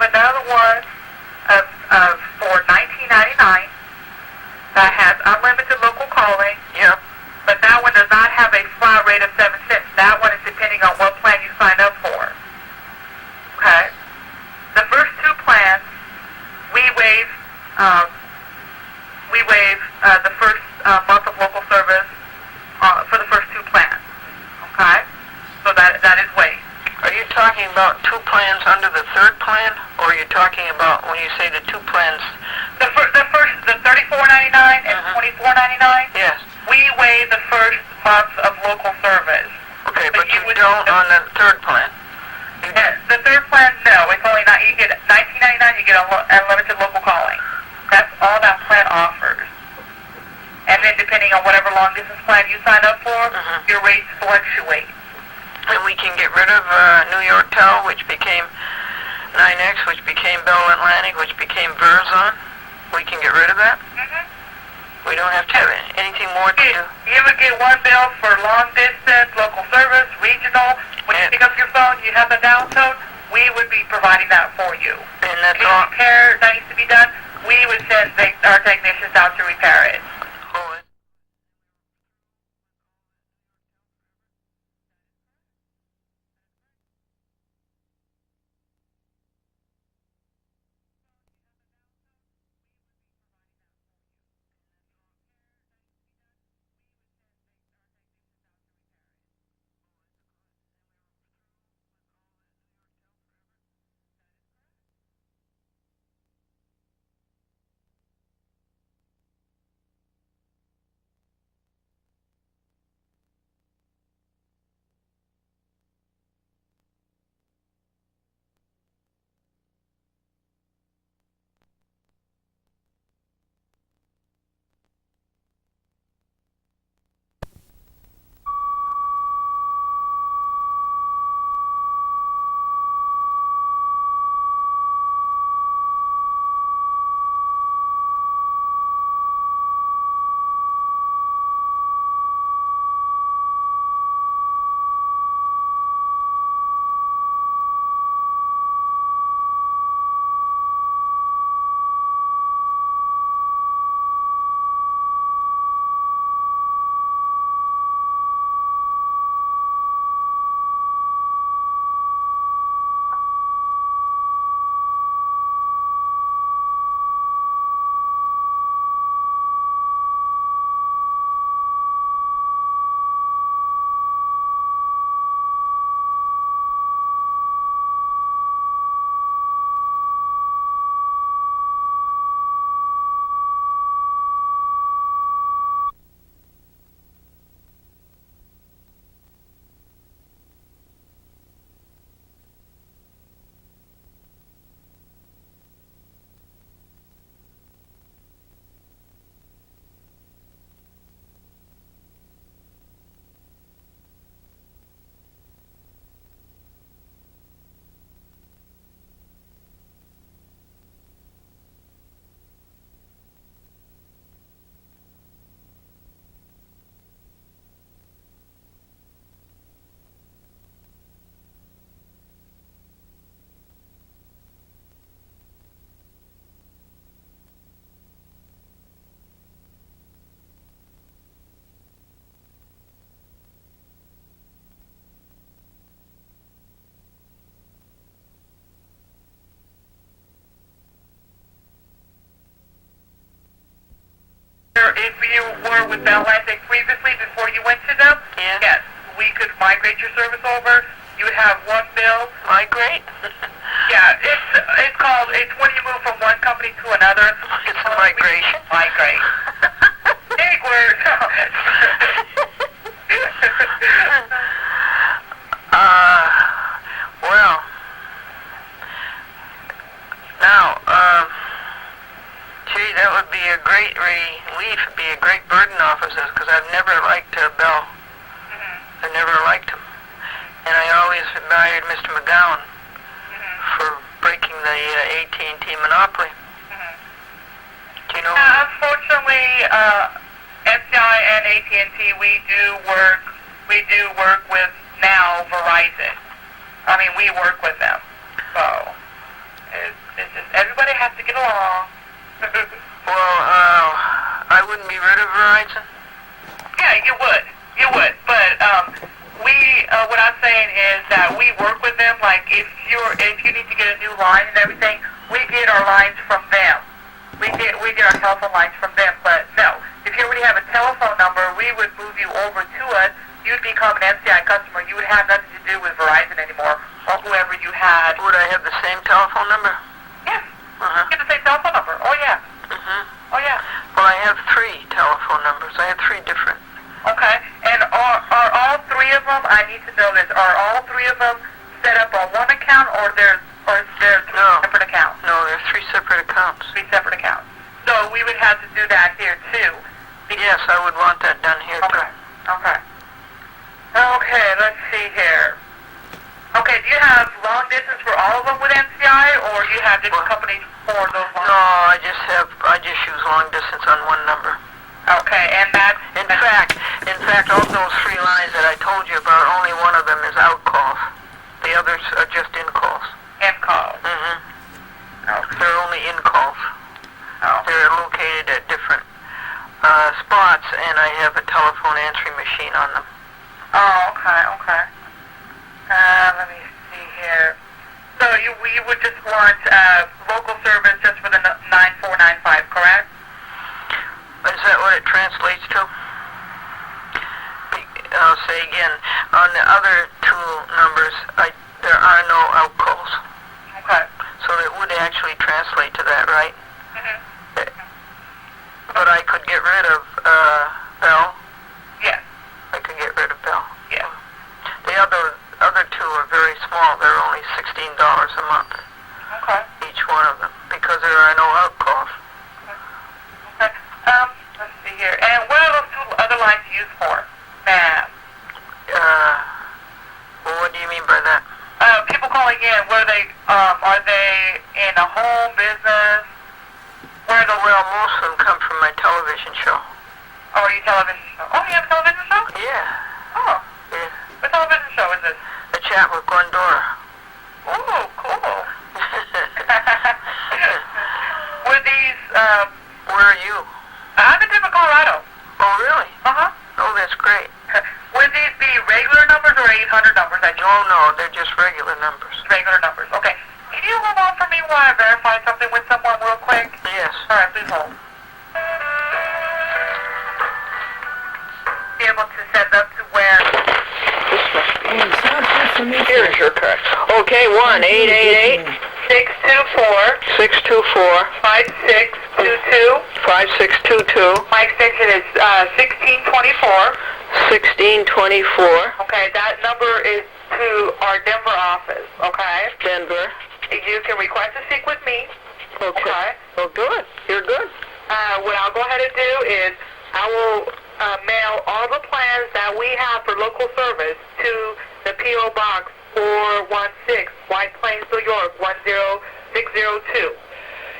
another one of for $19.99 that has unlimited local calling. Yep. But that one does not have a flat rate of 7 cents. That one is depending on what plan you sign up for. Okay. The first two plans, we waive the first month of local service for the first two plans. Okay. So that is waived. Are you talking about two plans under the third plan, or are you talking about when you say the two plans? The $34.99 and $24.99. Yes. We waive the first month of local service. Okay, but you don't on the third plan. The third plan, no. It's only not. You get $19.99. You get unlimited local calling. That's all that plan offers. And then depending on whatever long distance plan you sign up for, your rates fluctuate. And we can get rid of New York Tel, which became 9X, which became Bell Atlantic, which became Verizon. We can get rid of that? We don't have to have anything more to do. You would get one bill for long distance, local service, regional. When you pick up your phone, you have the dial tone. We would be providing that for you. And that's Any all. repair that needs to be done, we would send our technicians out to repair it. Oh, If you were with Bell Atlantic previously, before you went to them, yes, we could migrate your service over. You would have one bill. migrate? Yeah, it's when you move from one company to another. It's a migration. Migrate. Big word. Well, now, to be a great burden off us because I've never liked Bell. I never liked him. And I always admired Mr. McGowan for breaking the AT&T monopoly. Do you know? Unfortunately, SCI and AT&T, we do work with now Verizon. I mean, we work with them. So, it's just, everybody has to get along. Well, I wouldn't be rid of Verizon. Yeah, you would. But, what I'm saying is that we work with them. Like, if you need to get a new line and everything, we get our lines from them. We get our telephone lines from them. But no, if you already have a telephone number, we would move you over to us. You'd become an MCI customer. You would have nothing to do with Verizon anymore, or whoever you had. Would I have the same telephone number? Yes. Get the same telephone number. Oh yeah. Oh yeah. Well, I have 3 telephone numbers. I have 3 different. Okay. And are all 3 of them? I need to know this. Are all 3 of them set up on one account, or there's 3 separate accounts? No, they're 3 separate accounts. 3 separate accounts. So we would have to do that here too. Yes, I would want that done here too. Okay. Okay, let's see here. Okay, do you have long distance for all of them with MCI, or do you have different companies for those long? No, I just use long distance on one number. Okay, and that's... In fact, of those 3 lines that I told you about, only one of them is out calls. The others are just in calls. In calls. Okay. They're only in calls. Oh. They're located at different spots, and I have a telephone answering machine on them. Oh, okay. Let me see here. So you would just want local service just for the 9495, correct? Is that what it translates to? I'll say again, on the other 2 numbers, there are no out calls. Okay. So it would actually translate to that, right? But I could get rid of Bell. Yes. I could get rid of Bell. Yes. The other 2 are very small. They're only $16 a month. Okay. Each one of them, because there are no out calls. Okay. Let's see here. And what are those 2 other lines used for? Well, what do you mean by that? People calling in, are they in a home business? Well, most of them come from my television show. Oh, your television show. Oh, you have a television show? Yeah. Oh. Yeah. What television show is this? The Chat with Glendora. Oh, cool. Were these, Where are you? I'm in Denver, Colorado. Oh, really? Uh-huh. Oh, that's great. Would these be regular numbers or 800 numbers? No, they're just regular numbers. Regular numbers. Okay. Can you hold on for me while I verify something with someone real quick? Yes. All right, please hold. Be able to set up to where... sounds good for me. Here's your card. Okay, 1-888-624-5622. 5622. My extension is 1624. 1624. Okay, that number is to our Denver office, okay? Denver. You can request to speak with me. Okay. Oh, good. You're good. What I'll go ahead and do is I will mail all the plans that we have for local service to the P.O. Box 416, White Plains, New York, 10602.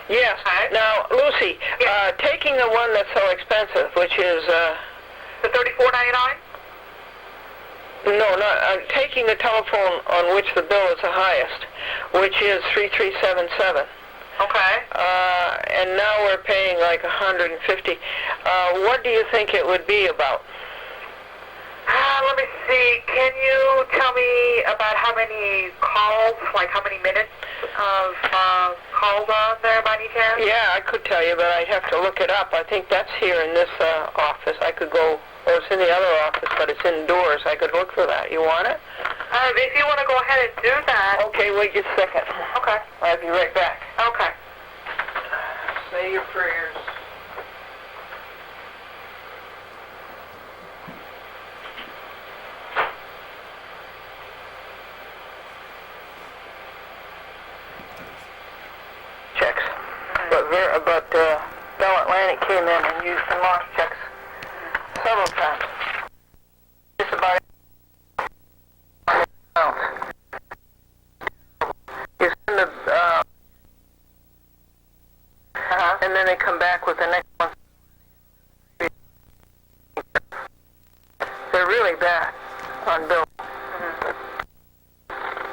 Yes. Okay. Now, Lucy, Yes. taking the one that's so expensive, which is... The $34.99? No, not taking the telephone on which the bill is the highest, which is 3377. Okay. And now we're paying like 150. What do you think it would be about? Let me see. Can you tell me about how many calls, like how many minutes of calls on there by any chance? Yeah, I could tell you, but I'd have to look it up. I think that's here in this office. I could go, or it's in the other office, but it's indoors. I could look for that. You want it? If you want to go ahead and do that. Okay, wait just a second. Okay. I'll have you right back. Okay. Say your prayers. Checks. But Bell Atlantic came in and used the lost checks the, and then they come back with the next one. They're really bad on bill.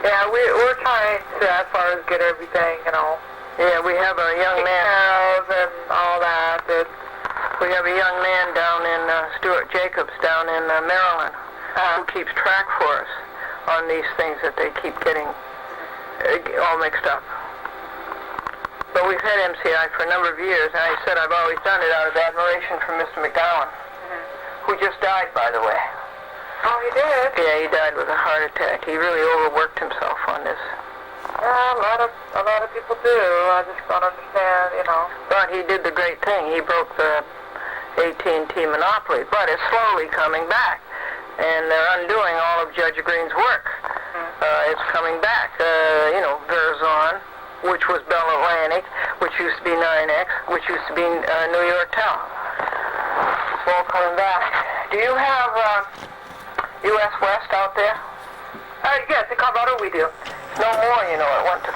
Yeah, we're trying to, as far as get everything, Yeah, we have a young man. care of and all that. We have a young man down in Stuart Jacobs down in Maryland who keeps track for us on these things that they keep getting all mixed up. But we've had MCI for a number of years, and I said I've always done it out of admiration for Mr. McGowan, who just died, by the way. Oh, he did? Yeah, he died with a heart attack. He really overworked himself on this. Yeah, a lot of people do. I just don't understand, But he did the great thing. He broke the AT&T monopoly, but it's slowly coming back, and they're undoing all of Judge Green's work. It's coming back. Verizon, which was Bell Atlantic, which used to be 9X, which used to be New York Tel. It's all coming back. Do you have U.S. West out there? Yes, in Colorado we do. No more, it went to...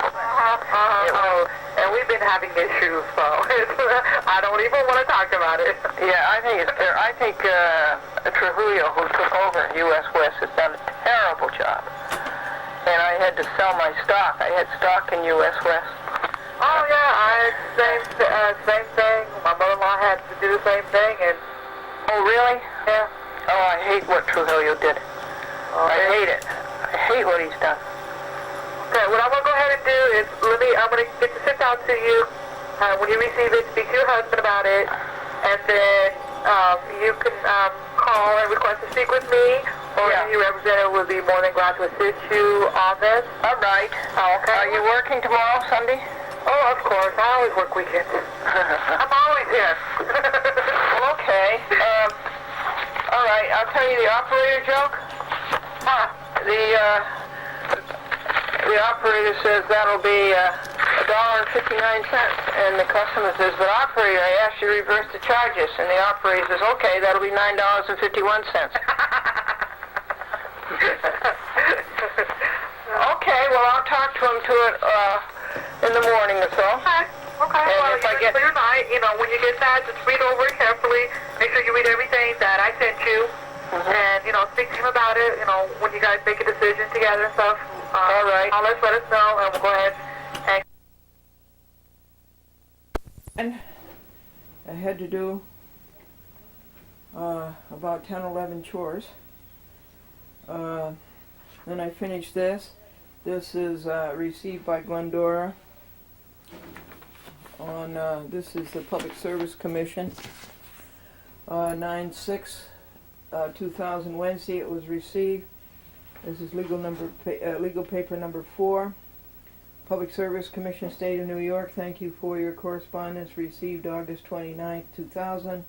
And we've been having issues, so I don't even want to talk about it. Yeah, I think it's there. I think Trujillo, who took over U.S. West, has done a terrible job. And I had to sell my stock. I had stock in U.S. West. Oh yeah, same thing. My mother-in-law had to do the same thing, and Oh, really? yeah. Oh, I hate what Trujillo did. I hate it. I hate what he's done. Okay, what I'm gonna go ahead and do is I'm gonna get this sent out to you. When you receive it, speak to your husband about it, and then you can call and request to speak with me, or your representative will be more than glad to assist you on this. All right. Oh, okay. Are you working tomorrow, Sunday? Oh, of course. I always work weekends. I'm always here. Well, okay. All right. I'll tell you the operator joke. The operator says that'll be $1.59, and the customer says, "But operator, I asked you to reverse the charges," and the operator says, "Okay, that'll be $9.51." Okay. Well, I'll talk to him in the morning or so. Okay. And Well, if I get... for your night, when you get that, just read over it carefully. Make sure you read everything that I sent you. And, speak to him about it, when you guys make a decision together and stuff. All right. Let us know, and we'll go ahead and... And I had to do about 10 or 11 chores. Then I finished this. This is received by Glendora. This is the Public Service Commission. 9/6/2000 Wednesday it was received. This is legal paper number 4. Public Service Commission, State of New York. Thank you for your correspondence received August 29th, 2000.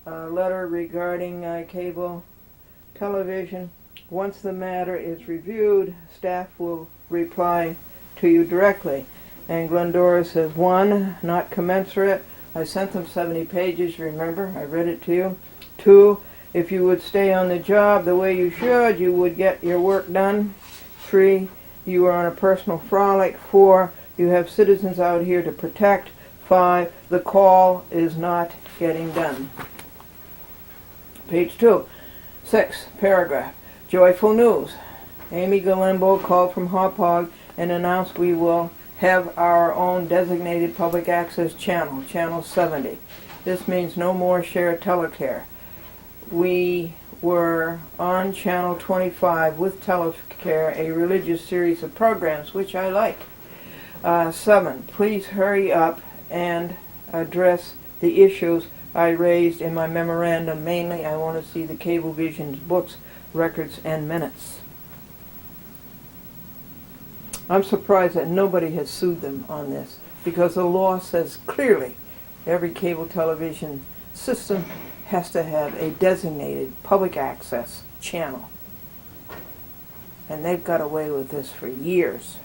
Letter regarding cable television. Once the matter is reviewed, staff will reply to you directly. And Glendora says, 1, not commensurate. I sent them 70 pages, remember? I read it to you. 2, if you would stay on the job the way you should, you would get your work done. 3, you are on a personal frolic. 4, you have citizens out here to protect. 5, the call is not getting done. Page 2. 6, paragraph. Joyful news. Amy Galimbo called from Hauppauge and announced we will have our own designated public access channel, Channel 70. This means no more shared telecare. We were on Channel 25 with telecare, a religious series of programs, which I like. 7, please hurry up and address the issues I raised in my memorandum. Mainly, I want to see the Cablevision's books, records, and minutes. I'm surprised that nobody has sued them on this, because the law says clearly every cable television system has to have a designated public access channel. And they've got away with this for years.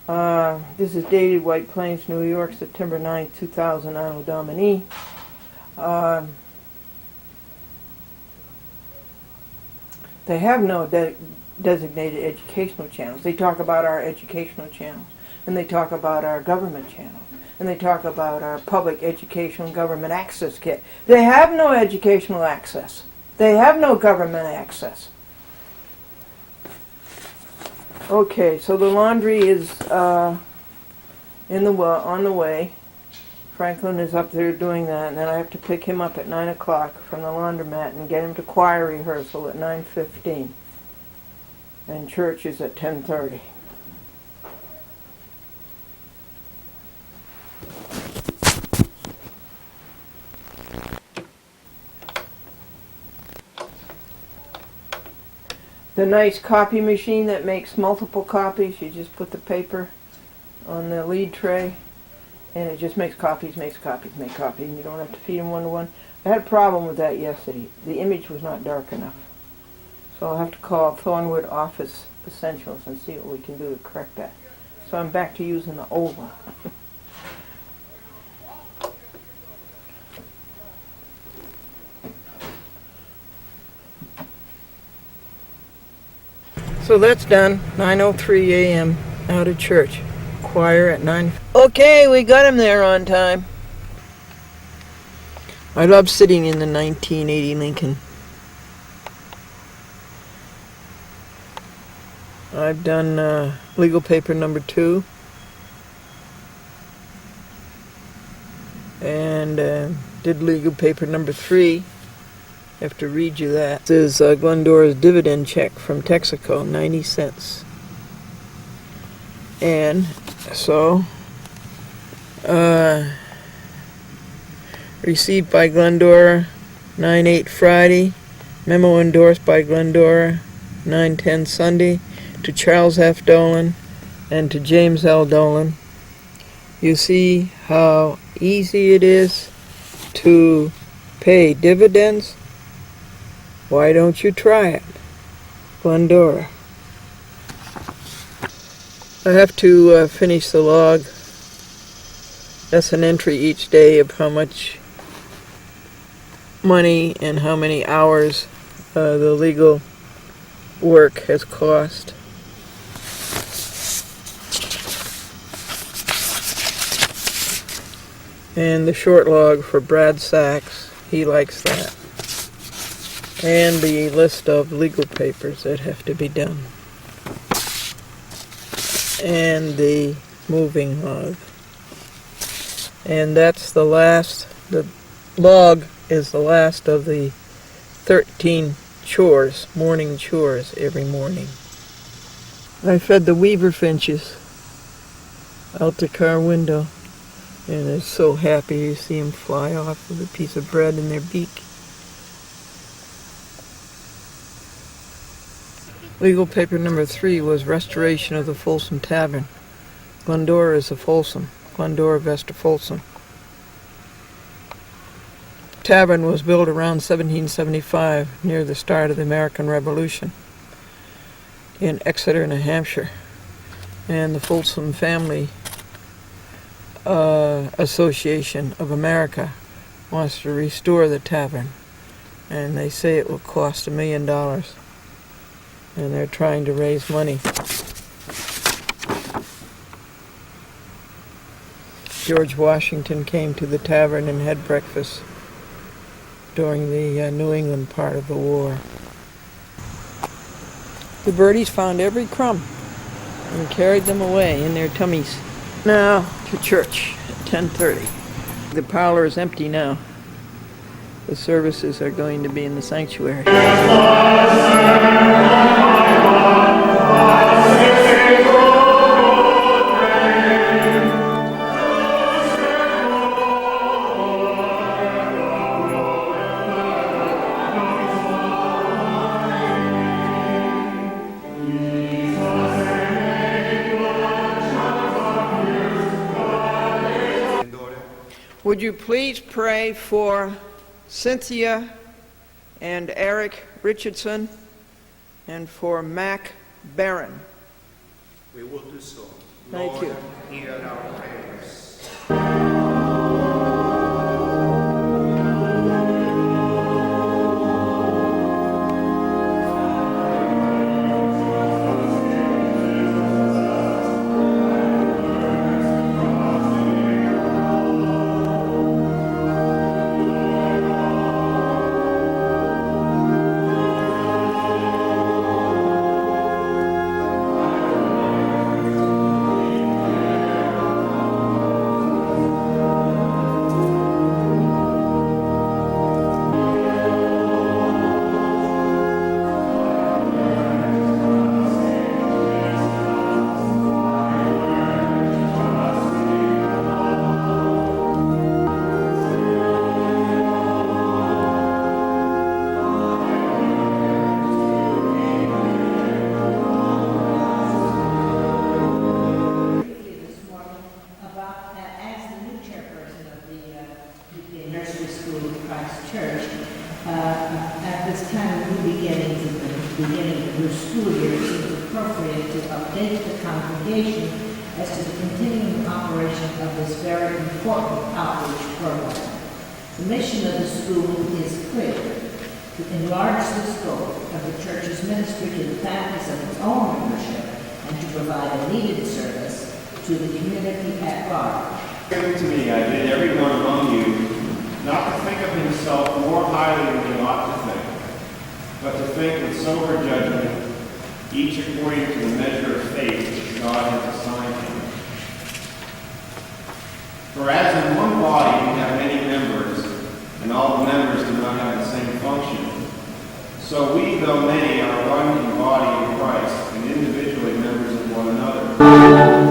This is dated White Plains, New York, September 9, 2000, Anno Domini. They have no designated educational channels. They talk about our educational channels, and they talk about our government channels, and they talk about our public educational government access kit. They have no educational access. They have no government access. Okay, so the laundry is on the way. Franklin is up there doing that, and then I have to pick him up at 9 o'clock from the laundromat and get him to choir rehearsal at 9:15. And church is at 10:30. The nice copy machine that makes multiple copies, you just put the paper on the lead tray, and it just makes copies, and you don't have to feed them one to one. I had a problem with that yesterday. The image was not dark enough. So I'll have to call Thornwood Office Essentials and see what we can do to correct that. So I'm back to using the old one. So that's done. 9:03 a.m. out of church. Choir at 9. Okay, we got him there on time. I love sitting in the 1980 Lincoln. I've done legal paper number 2. And did legal paper number 3. I have to read you that. This is Glendora's dividend check from Texaco, 90 cents. And so, received by Glendora, 9/8 Friday. Memo endorsed by Glendora, 9/10 Sunday. To Charles F. Dolan and to James L. Dolan. You see how easy it is to pay dividends? Why don't you try it? Glendora. I have to finish the log. That's an entry each day of how much money and how many hours the legal work has cost. And the short log for Brad Sachs, he likes that. And the list of legal papers that have to be done. And the moving log. And that's the last, the log is the last of the 13 chores, morning chores every morning. I fed the weaver finches out the car window. And they're so happy. You see them fly off with a piece of bread in their beak. Legal paper number 3 was restoration of the Folsom Tavern. Glendora is a Folsom. Glendora Vesta Folsom. Tavern was built around 1775 near the start of the American Revolution in Exeter, New Hampshire. And the Folsom family Association of America wants to restore the tavern, and they say it will cost $1 million, and they're trying to raise money. George Washington came to the tavern and had breakfast during the New England part of the war. The birdies found every crumb and carried them away in their tummies. Now to church at 10:30. The parlor is empty now. The services are going to be in the sanctuary. Would you please pray for Cynthia and Eric Richardson and for Mac Barron? We will do so. Thank Lord, you. Hear our prayers. Baptist Church. At this time of new beginnings and the beginning of the new school year, it seems appropriate to update the congregation as to the continuing operation of this very important outreach program. The mission of the school is clear: to enlarge the scope of the church's ministry to the families of its own membership and to provide a needed service to the community at large. Given to me, I bid everyone among you not to think of himself more highly than he ought to think, but to think with sober judgment, each according to the measure of faith which God has assigned him. For as in one body we have many members, and all the members do not have the same function, so we, though many, are one in body in Christ, and individually members of one another.